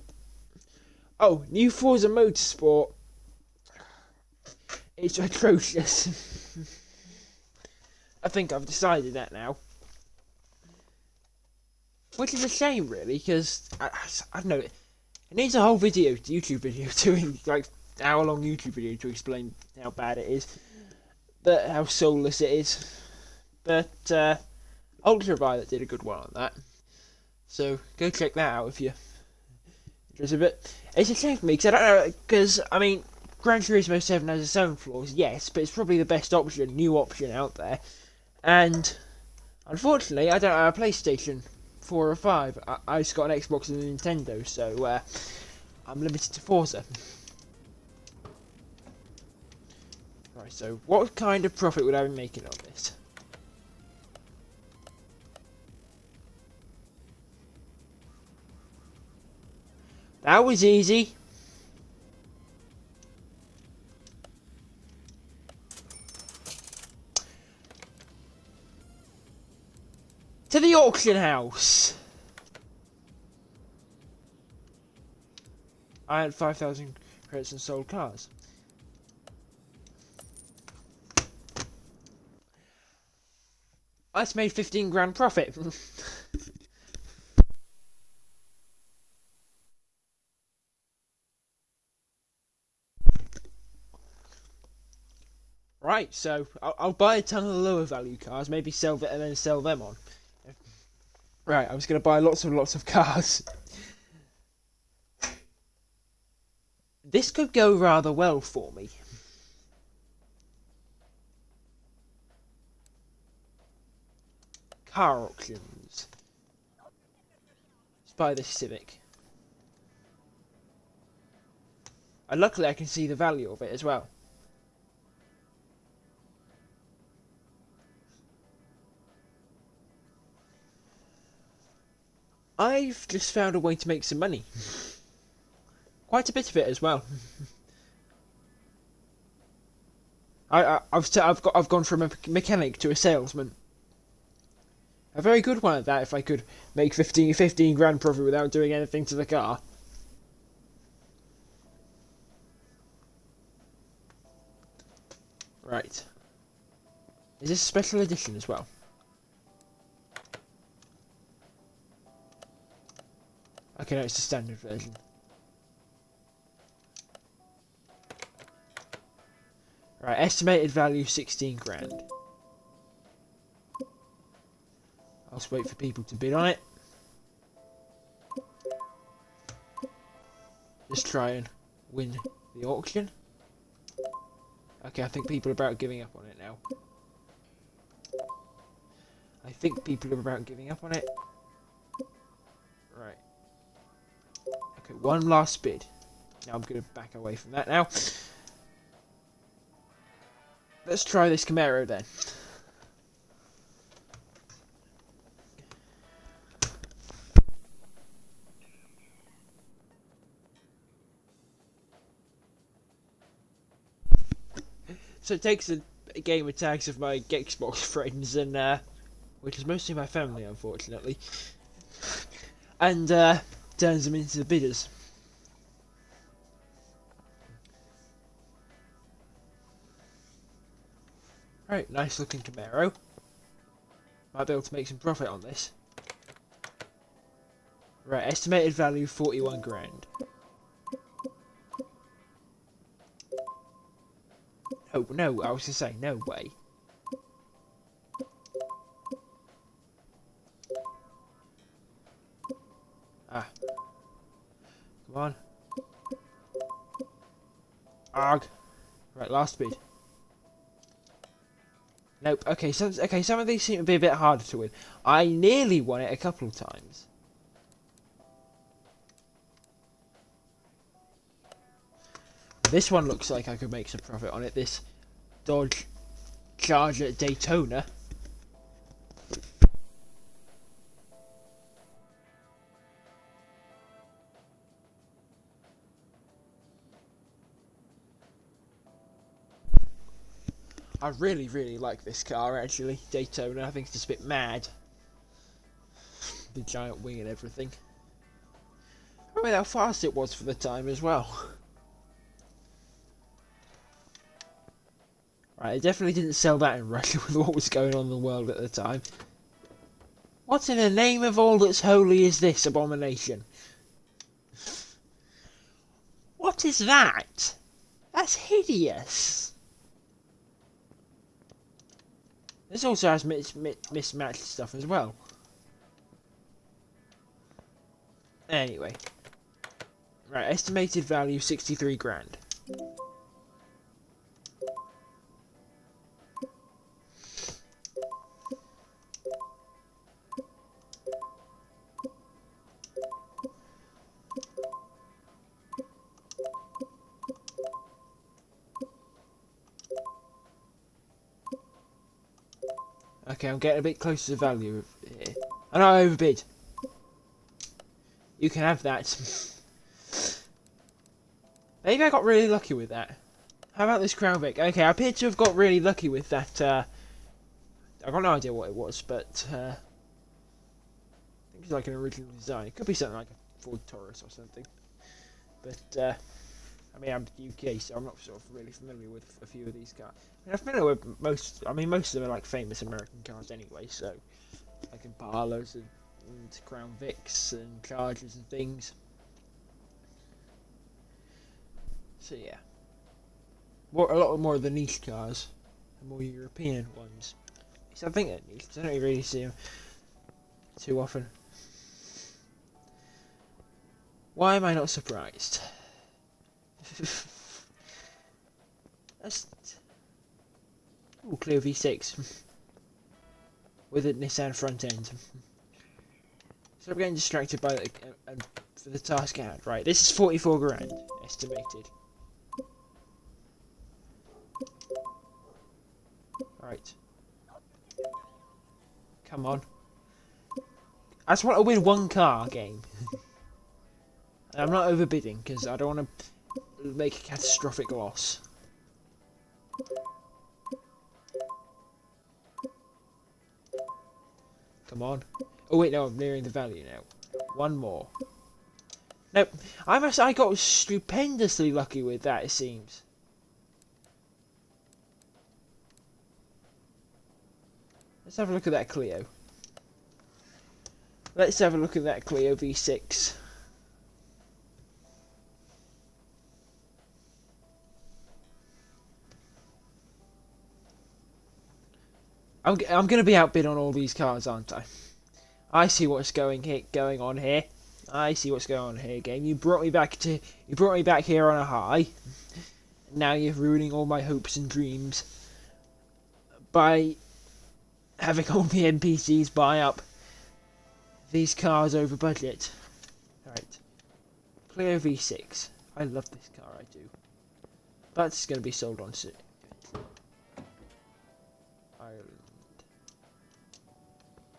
Oh, new Forza Motorsport. It's atrocious. I think I've decided that now. Which is a shame, really, because I don't know. It needs a whole YouTube video, doing like hour-long YouTube video to explain how bad it is, but how soulless it is. But Ultraviolet did a good one on that, so go check that out if you're interested. But it's a shame for me because I don't know, because I mean, Gran Turismo 7 has its own flaws, yes, but it's probably the best new option out there. And unfortunately, I don't have a PlayStation 4 or 5. I just got an Xbox and a Nintendo, so I'm limited to Forza. Right, so what kind of profit would I be making on this? That was easy. To the auction house. I had 5,000 credits and sold cars. I just made 15 grand profit. Right, so I'll buy a ton of lower value cars, maybe sell them and then sell them on. Right, I was going to buy lots and lots of cars. This could go rather well for me. Car auctions. Let's buy this Civic. And luckily I can see the value of it as well. I've just found a way to make some money. Quite a bit of it as well. I've gone from a mechanic to a salesman. A very good one at that, if I could make 15 grand profit without doing anything to the car. Right. Is this a special edition as well? Okay, no, it's the standard version. Right, estimated value 16 grand. I'll just wait for people to bid on it. Just try and win the auction. Okay, I think people are about giving up on it now. I think people are about giving up on it. Right. Okay, one last bid. Now I'm going to back away from that now. Let's try this Camaro then. So it takes a game of tags of my Xbox friends and which is mostly my family, unfortunately, and turns them into the bidders. Right, nice looking Camaro. Might be able to make some profit on this. Right, estimated value 41 grand. Oh, no, I was gonna say, no way. Ah. Come on. Arg. Right, last bid. Nope. Okay, some of these seem to be a bit harder to win. I nearly won it a couple of times. This one looks like I could make some profit on it. This Dodge Charger Daytona. I really, really like this car, actually. Daytona. I think it's just a bit mad. The giant wing and everything. I mean, how fast it was for the time as well. Right, it definitely didn't sell that in Russia with what was going on in the world at the time. What in the name of all that's holy is this abomination? What is that? That's hideous. This also has mismatched stuff as well. Anyway. Right, estimated value 63 grand. Okay, I'm getting a bit close to the value here. And I overbid. You can have that. Maybe I got really lucky with that. How about this Crown Vic? Okay, I appear to have got really lucky with that. I've got no idea what it was, but I think it's like an original design. It could be something like a Ford Taurus or something. But I mean, I'm UK, so I'm not sort of really familiar with a few of these cars. I mean, I'm familiar with most. I mean, most of them are like famous American cars anyway. So, like Impalas and Crown Vics and Chargers and things. So yeah, a lot more of the niche cars, the more European ones. So I think they're niche. I don't really see them too often. Why am I not surprised? That's Clio V6 with a Nissan front end. So I'm getting distracted by for the task at hand. Right, this is 44 grand estimated. Right. Come on. I just want to win one car game. And I'm not overbidding because I don't want to make a catastrophic loss. Come on. Oh wait, no, I'm nearing the value now. One more. Nope. I got stupendously lucky with that, it seems. Let's have a look at that Clio. Let's have a look at that Clio V6. I'm going to be outbid on all these cars, aren't I? I see what's going on here. I see what's going on here, game. You brought me back here on a high. Now you're ruining all my hopes and dreams by having all the NPCs buy up these cars over budget. Right. Clio V6. I love this car, I do. That's going to be sold on soon. Ireland.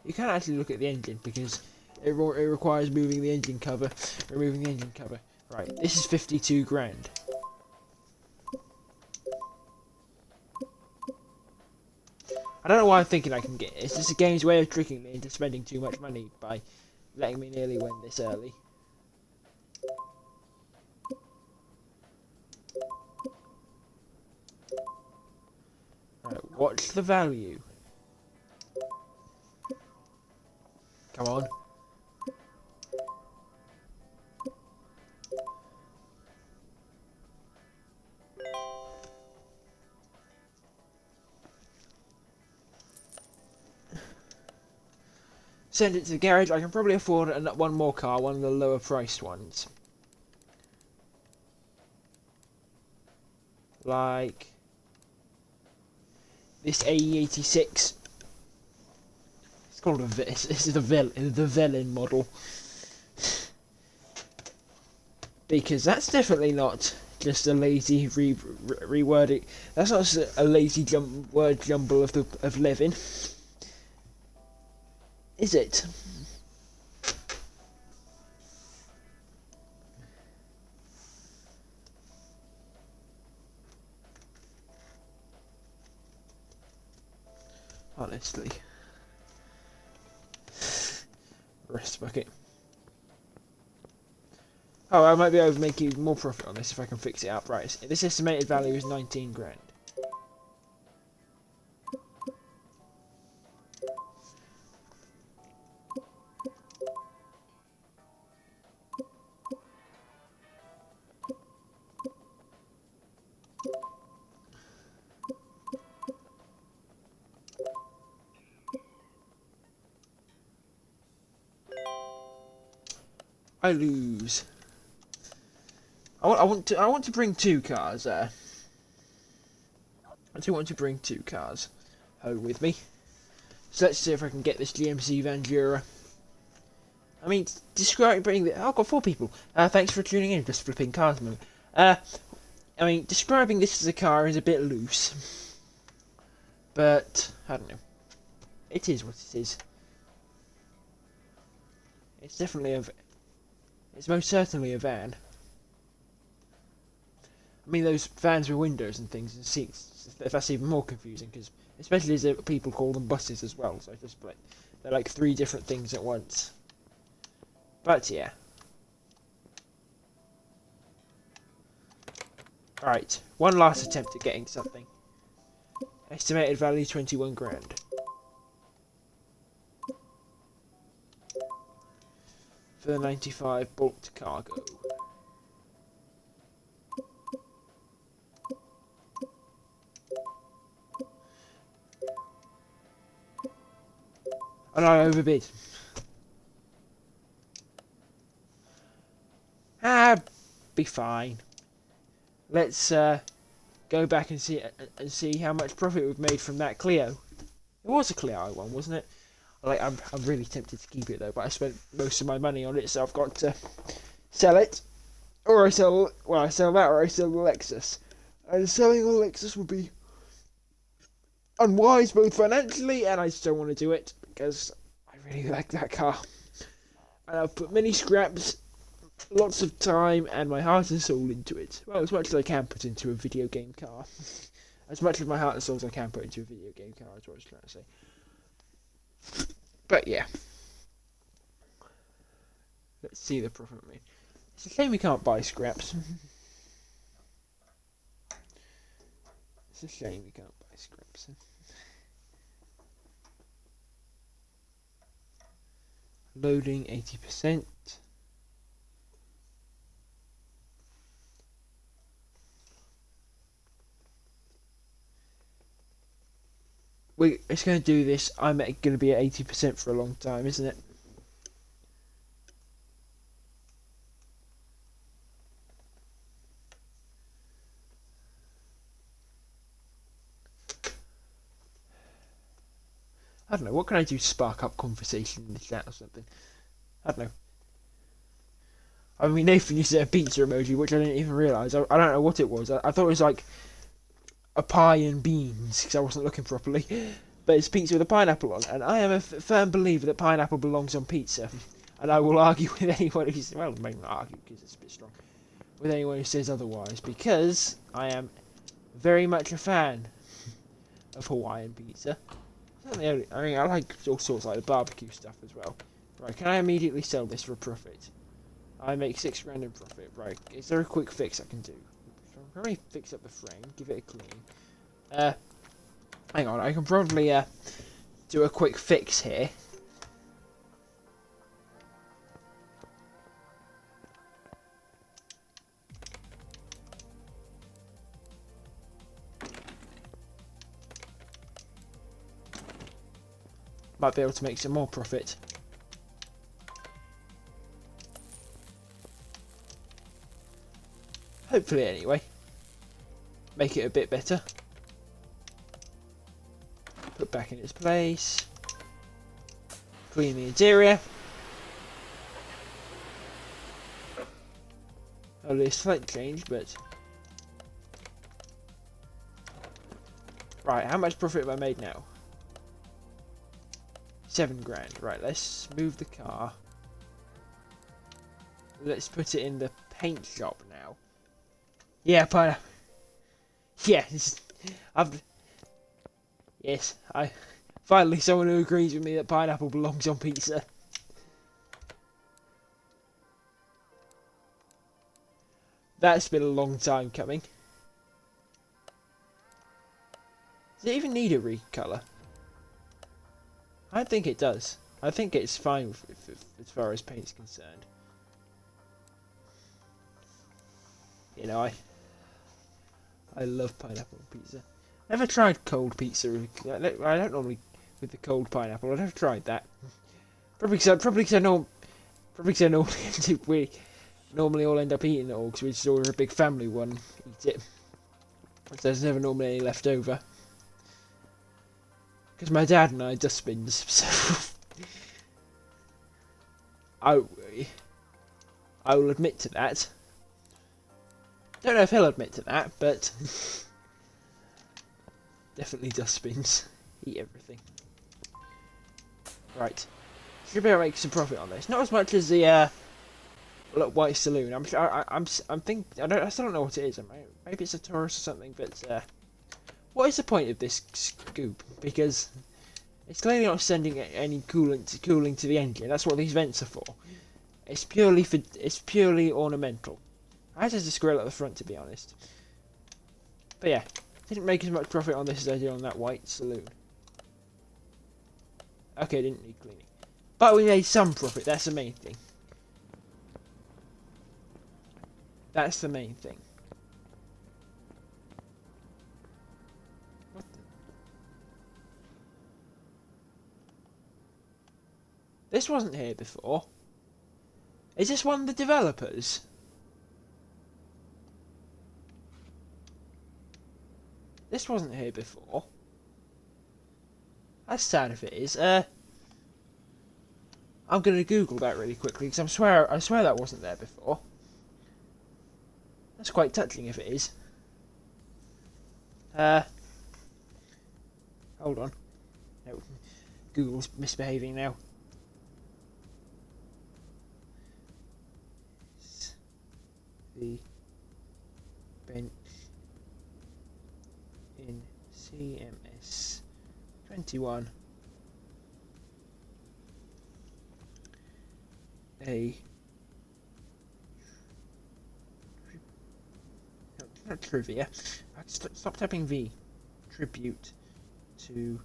You can't actually look at the engine because it requires moving the engine cover, removing the engine cover. Right, this is 52 grand. I don't know why I'm thinking I can get it. It's just a game's way of tricking me into spending too much money by letting me nearly win this early. Right, what's the value? Come on. send it to the garage. I can probably afford one more car, one of the lower priced ones. Like this AE86. It's called this is the Velin model. Because that's definitely not just a lazy rewording. That's not just a lazy word jumble of Levin, is it? Honestly, rest bucket. Oh, I might be able to make even more profit on this if I can fix it up right. This estimated value is 19 grand. I lose. I want to bring two cars there. I do want to bring two cars home with me. So let's see if I can get this GMC Vandura. I mean, describing the... Oh, I've got 4 people. Thanks for tuning in, just flipping cars a moment. I mean, describing this as a car is a bit loose. But, I don't know. It is what it is. It's definitely a... It's most certainly a van. I mean, those vans with windows and things and seats, that's even more confusing, because especially as people call them buses as well, so just like, they're like 3 different things at once. But yeah. Alright, one last attempt at getting something. Estimated value 21 grand. For the 95 bulk cargo. And I overbid. Be fine. Let's go back and see how much profit we've made from that Clio. It was a Clio one, wasn't it? Like I'm really tempted to keep it though, but I spent most of my money on it, so I've got to sell it, or I sell that, or I sell the Lexus. And selling the Lexus would be unwise both financially, and I just don't want to do it because I really like that car. And I've put many scraps, lots of time, and my heart and soul into it. Well, as much as I can put into a video game car. As much of my heart and soul as I can put into a video game car, is what I was trying to say. But yeah. Let's see the profit made. It's a shame we can't buy scraps. It's a shame we can't buy scraps. Loading 80%. It's going to do this. I'm going to be at 80% for a long time, isn't it? I don't know. What can I do to spark up conversation in the chat or something? I don't know. I mean, Nathan used a pizza emoji, which I didn't even realise. I don't know what it was. I thought it was like a pie and beans, because I wasn't looking properly. But it's pizza with a pineapple on, and I am a firm believer that pineapple belongs on pizza. And I will argue with anyone who's... Well, maybe not argue, because it's a bit strong. With anyone who says otherwise, because I am very much a fan of Hawaiian pizza. I mean, I like all sorts like the barbecue stuff as well. Right, can I immediately sell this for a profit? I make 6 grand in profit. Right, is there a quick fix I can do? Probably fix up the frame, give it a clean. Hang on, I can probably do a quick fix here. Might be able to make some more profit. Hopefully, anyway. Make it a bit better. Put back in its place. Clean the interior. Only a slight change, but... Right, how much profit have I made now? 7 grand. Right, let's move the car. Let's put it in the paint shop now. Yeah, pineapple. Yeah, yes, finally someone who agrees with me that pineapple belongs on pizza. That's been a long time coming. Does it even need a recolour? I don't think it does. I think it's fine as far as paint's concerned. You know, I love pineapple on pizza. Never tried cold pizza. I don't normally with the cold pineapple. I've never tried that. Probably because I normally all end up eating it all because we just order a big family one, eat it. So there's never normally any left over. Because my dad and I are dustbins, so I will admit to that. Don't know if he'll admit to that, but definitely dustbins. Eat everything. Right. Should be able to make some profit on this. Not as much as the White Saloon. I'm thinking. I still don't know what it is. Maybe it's a Taurus or something. But what is the point of this scoop? Because it's clearly not sending any cooling to the engine. That's what these vents are for. It's purely ornamental. I had to just grill at the front, to be honest. But yeah, didn't make as much profit on this as I did on that White Saloon. Okay, didn't need cleaning. But we made some profit, that's the main thing. That's the main thing. What the... This wasn't here before. Is this one of the developers? This wasn't here before. That's sad if it is. I'm gonna Google that really quickly because I swear that wasn't there before. That's quite touching if it is. Hold on. No, Google's misbehaving now. The bench in CMS 21 not trivia. Stop typing V. Tribute to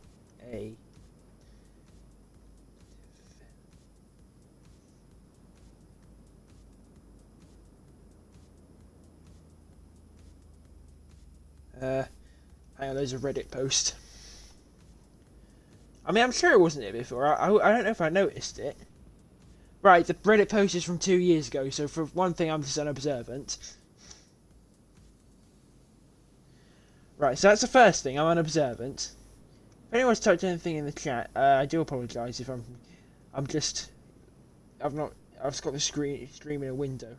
a hang on, there's a Reddit post. I mean, I'm sure it wasn't it before. I don't know if I noticed it. Right, the Reddit post is from 2 years ago, so for one thing, I'm just unobservant. Right, so that's the first thing. I'm unobservant. If anyone's typed anything in the chat, I do apologise if I've just got the screen in a window.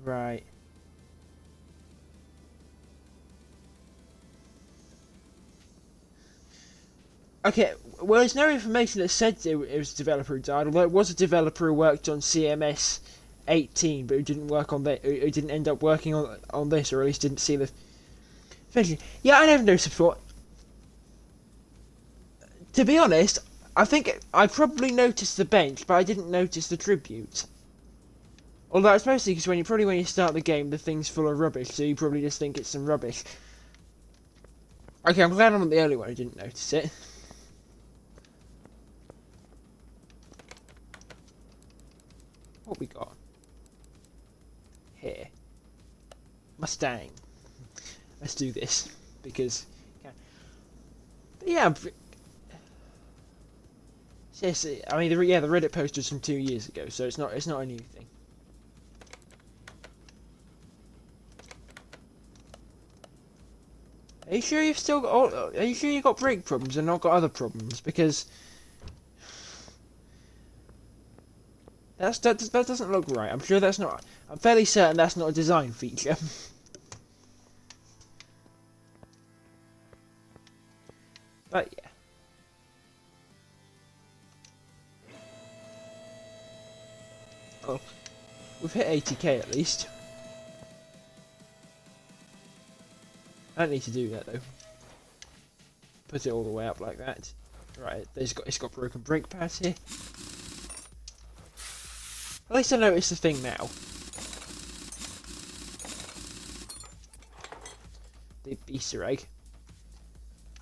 Right. Okay, well, there's no information that said it was a developer who died, although it was a developer who worked on CMS 18, but who didn't work on that, who didn't end up working on this, or at least didn't see the finishing. Yeah, I never noticed before. To be honest, I think I probably noticed the bench, but I didn't notice the tribute. Although it's mostly because when you start the game, the thing's full of rubbish, so you probably just think it's some rubbish. Okay, I'm glad I'm not the only one who didn't notice it. What we got here? Mustang. Let's do this because, yeah. Yes, I mean, yeah, the Reddit post was from 2 years ago, so it's not a new thing. Are you sure you've still got? Are you sure you've got brake problems and not got other problems? Because that doesn't look right. I'm sure that's not. I'm fairly certain that's not a design feature. But yeah. Oh, we've hit 80k at least. I don't need to do that though. Put it all the way up like that. Right, it's got broken brake pads here. At least I noticed the thing now. The Easter egg.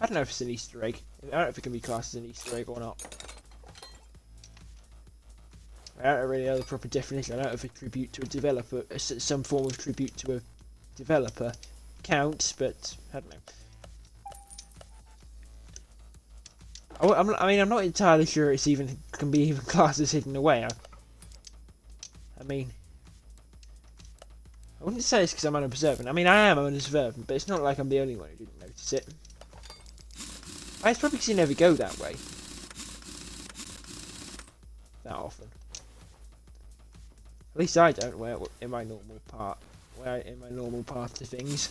I don't know if it's an Easter egg. I don't know if it can be classed as an Easter egg or not. I don't really know the proper definition. I don't know if a tribute to a developer, some form of tribute to a developer counts, but I don't know. I mean, I'm not entirely sure it's can be even classed as hidden away. I mean, I wouldn't say it's because I'm unobservant. I mean, I am unobservant, but it's not like I'm the only one who didn't notice it. It's probably because you never go that way that often. At least I don't. Where in my normal path to things.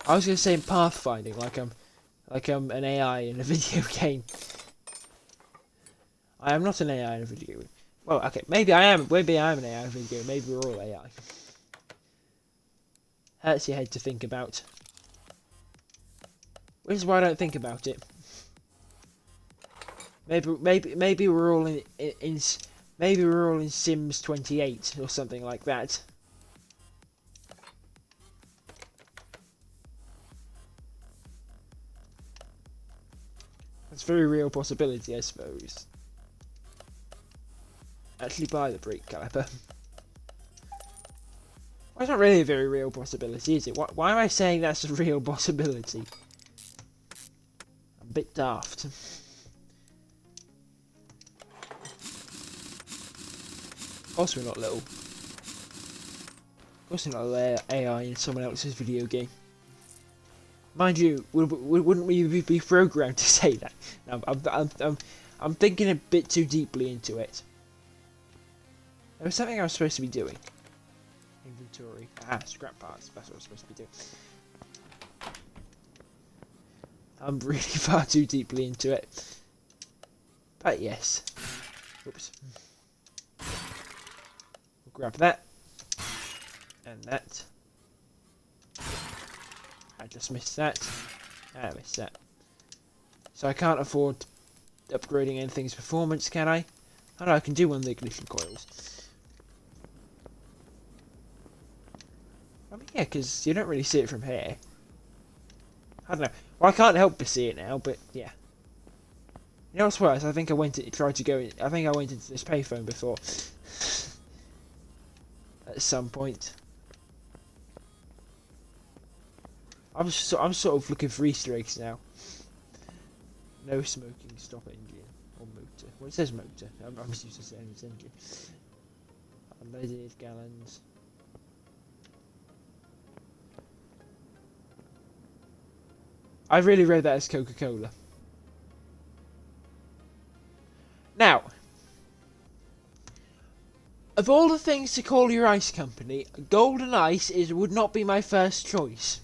I was gonna say pathfinding, like I'm an AI in a video game. I am not an AI in a video game. Well, okay, maybe I am. Maybe I am an AI in a video game. Maybe we're all AI. Hurts your head to think about. Which is why I don't think about it. Maybe we're all maybe we're all in Sims 28 or something like that. That's a very real possibility, I suppose. Actually buy the brake caliper. Well, it's not really a very real possibility, is it? Why am I saying that's a real possibility? I'm a bit daft. Of course we're not little. Of course we're not AI in someone else's video game. Mind you, wouldn't we be programmed to say that? No, I'm thinking a bit too deeply into it. There was something I was supposed to be doing. Inventory. Scrap parts. That's what I was supposed to be doing. I'm really far too deeply into it. But yes. Oops. We'll grab that. And that. I just missed that. I missed that. So I can't afford upgrading anything's performance, can I? Oh no, I can do one of the ignition coils. I mean, yeah, because you don't really see it from here. I don't know. Well, I can't help but see it now, but yeah. You know what's worse? I think I went into this payphone before. At some point. I'm sort of looking for Easter eggs now. No smoking, stop engine, or motor. Well, it says motor. I'm just used to saying it's engine. Unleaded gallons. I really read that as Coca-Cola. Now, of all the things to call your ice company, Golden Ice would not be my first choice.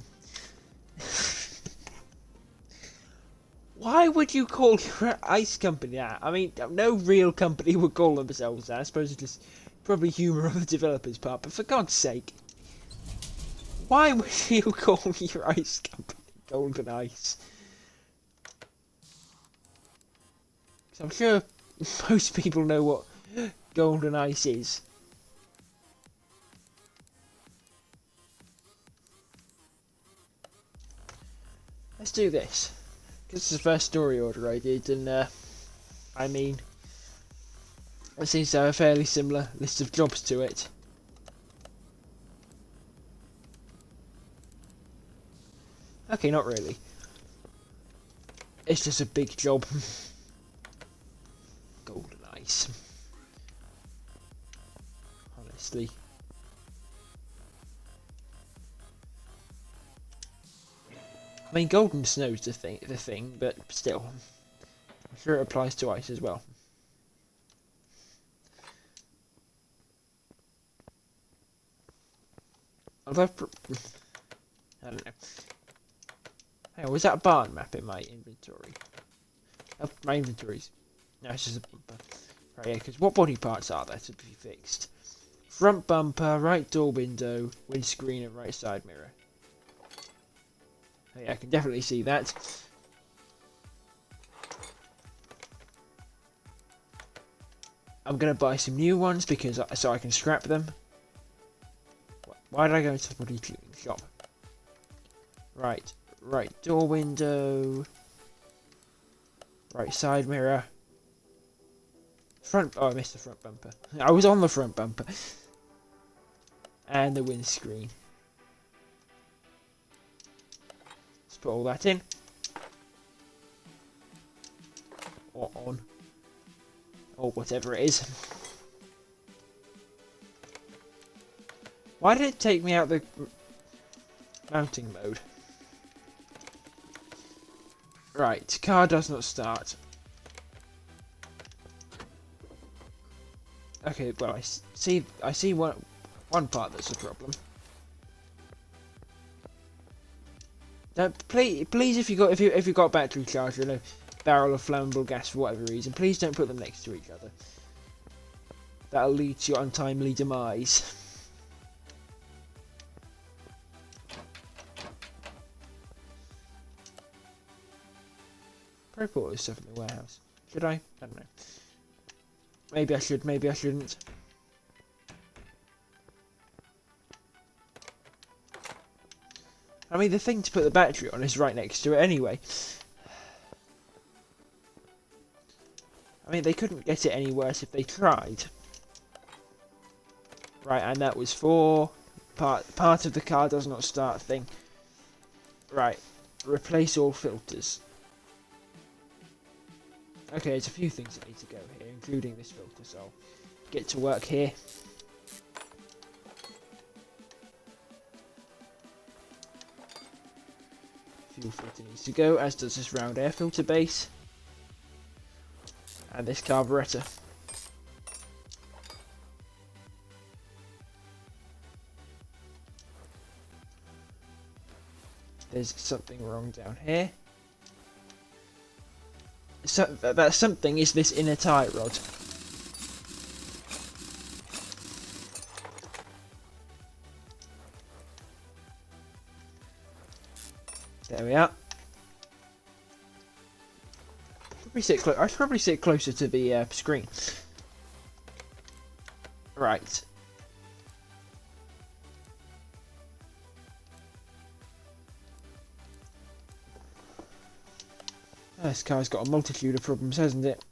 Why would you call your ice company that? I mean, no real company would call themselves that. I suppose it's just probably humour on the developer's part, but for God's sake, why would you call your ice company Golden Ice? Because I'm sure most people know what Golden Ice is. Let's do this. This is the first story order I did, and I mean, it seems to have a fairly similar list of jobs to it. Okay, not really. It's just a big job. Golden ice. Honestly. I mean, golden snow's the thing, but still, I'm sure it applies to ice as well. Although, I don't know. Hey, was that a barn map in my inventory? Oh, my inventory's... No, it's just a bumper. Right, yeah, because what body parts are there to be fixed? Front bumper, right door window, windscreen and right side mirror. Oh, yeah, I can definitely see that. I'm going to buy some new ones because so I can scrap them. Why did I go into the body cleaning shop? Right door window, right side mirror, front. Oh, I missed the front bumper. I was on the front bumper, and the windscreen. Let's put all that in, or on, or whatever it is. Why did it take me out the mounting mode? Right, car does not start. Okay, well I see one part that's a problem. Please, if you got a battery charger and a barrel of flammable gas for whatever reason, please don't put them next to each other. That'll lead to your untimely demise. Probably put all this stuff in the warehouse. Should I? I don't know. Maybe I should, maybe I shouldn't. I mean, the thing to put the battery on is right next to it anyway. I mean, they couldn't get it any worse if they tried. Right, and that was for part of the car does not start thing. Right, replace all filters. Okay, there's a few things that need to go here, including this filter, so I'll get to work here. Fuel filter needs to go, as does this round air filter base. And this carburetor. There's something wrong down here. So that something is this inner tie rod. There we are. I should probably sit closer to the screen. Right. This car's got a multitude of problems, hasn't it?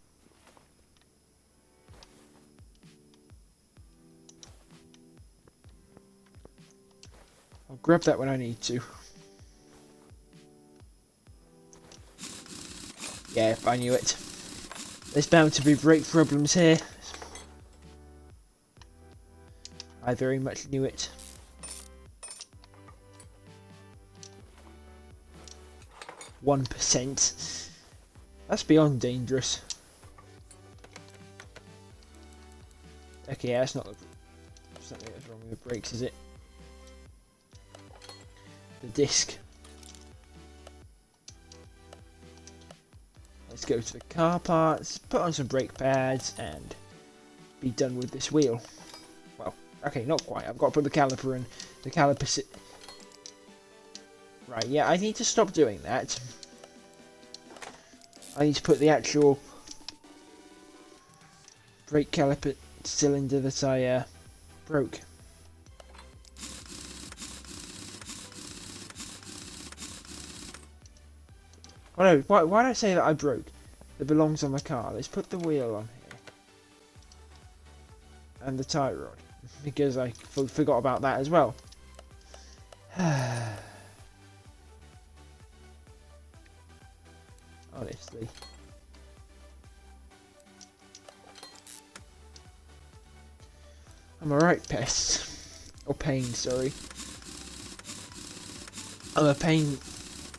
I'll grab that when I need to. Yeah, I knew it. There's bound to be brake problems here. I very much knew it. %. That's beyond dangerous. Okay, yeah, that's not something that's wrong with the brakes, is it? The disc. Let's go to the car parts, put on some brake pads, and be done with this wheel. Well, okay, not quite. I've got to put the caliper in. The caliper. Right, yeah, I need to stop doing that. I need to put the actual brake caliper cylinder that I broke. Oh no, why did I say that I broke? That belongs on the car. Let's put the wheel on here. And the tie rod. Because I forgot about that as well. Honestly. I'm alright, pest. Or pain, sorry. I'm a pain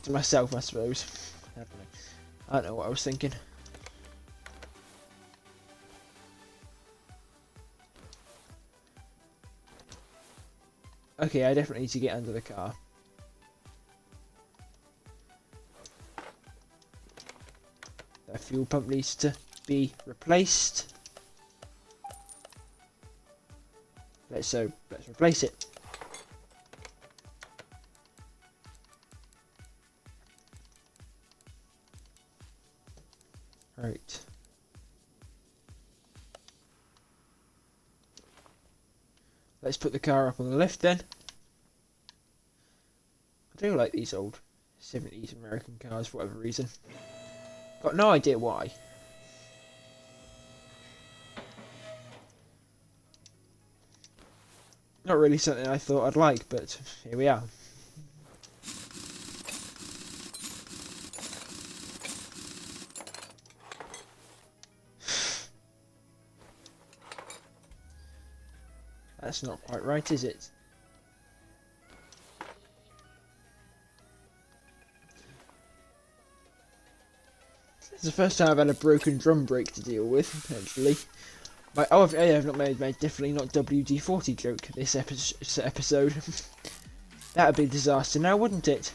to myself, I suppose. I don't know what I was thinking. Okay, I definitely need to get under the car. The fuel pump needs to be replaced. Let's replace it. Right. Let's put the car up on the lift then. I do like these old 70s American cars for whatever reason. Got no idea why. Not really something I thought I'd like, but here we are. That's not quite right, is it? It's the first time I've had a broken drum brake to deal with, actually. I've not made definitely not WD-40 joke this episode. That would be a disaster now, wouldn't it?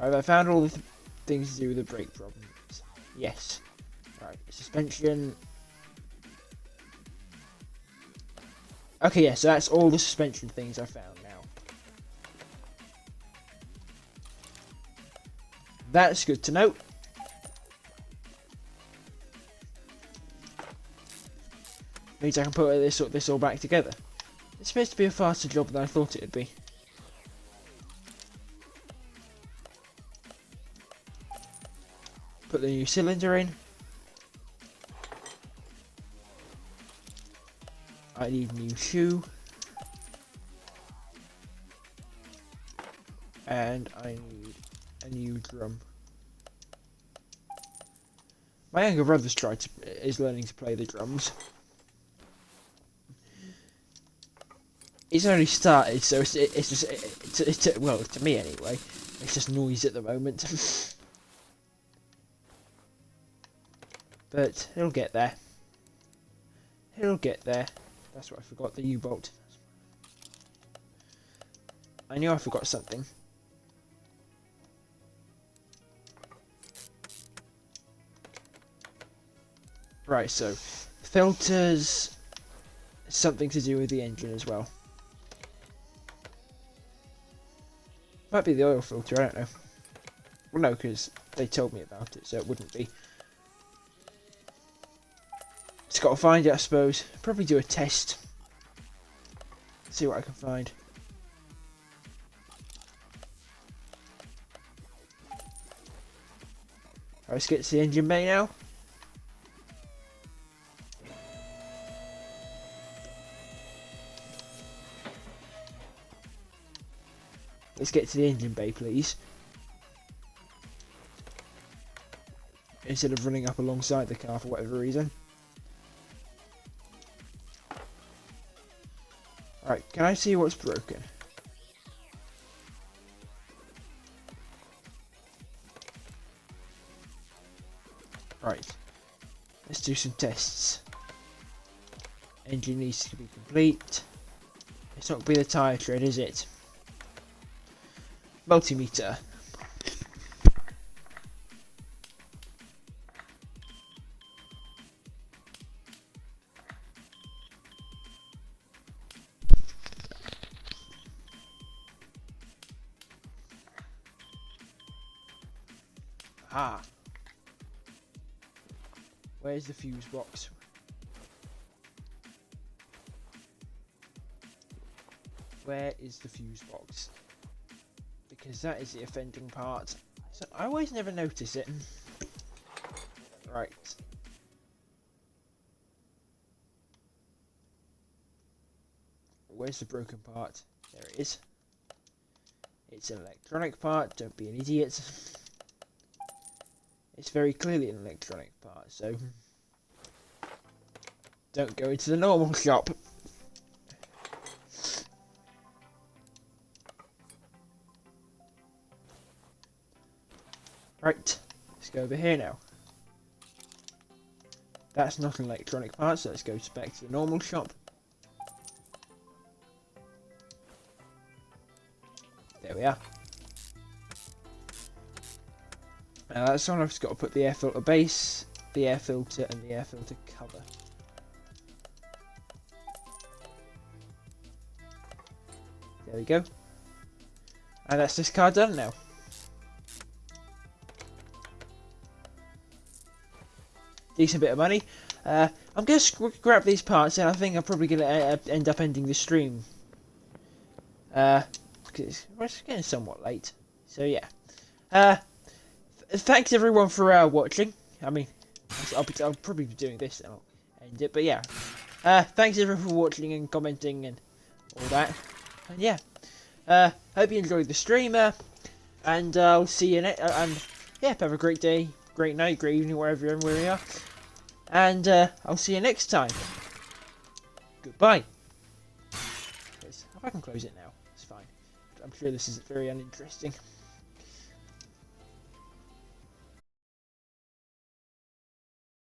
Right, I found all the things to do with the brake problems. Yes. Right, suspension. Okay, yeah, so that's all the suspension things I found now. That's good to know. Means I can put this all back together. It's supposed to be a faster job than I thought it would be. Put the new cylinder in. I need a new shoe. And I need a new drum. My younger brother's is learning to play the drums. He's only started, so it's just well, to me anyway, it's just noise at the moment. But he'll get there. He'll get there. That's what I forgot, the U-bolt. I knew I forgot something. Right, so filters, something to do with the engine as well. Might be the oil filter, I don't know. Well, no, because they told me about it, so it wouldn't be. Just got to find it, I suppose. Probably do a test. See what I can find. Right, let's get to the engine bay now. Let's get to the engine bay, please. Instead of running up alongside the car for whatever reason. Right, can I see what's broken? Right, let's do some tests. Engine needs to be complete. It's not going to be the tyre tread, is it? Multimeter. Ah. Where's the fuse box? Where is the fuse box? Because that is the offending part. So I always never notice it. Right. Where's the broken part? There it is. It's an electronic part, don't be an idiot. It's very clearly an electronic part, so don't go into the normal shop. Right, let's go over here now. That's not an electronic part, so let's go back to the normal shop. There we are. Now that's on, I've just got to put the air filter base, the air filter, and the air filter cover. There we go. And that's this car done now. Decent bit of money. I'm going to grab these parts, and I think I'm probably going to end up ending the stream. Because it's getting somewhat late. So yeah. Thanks everyone for watching. I mean, I'll probably be doing this and I'll end it. But yeah. Thanks everyone for watching and commenting and all that. And yeah. Hope you enjoyed the stream. And I'll see you next. And yeah, have a great day, great night, great evening, wherever you are. And I'll see you next time. Goodbye. I can close it now. It's fine. I'm sure this is very uninteresting.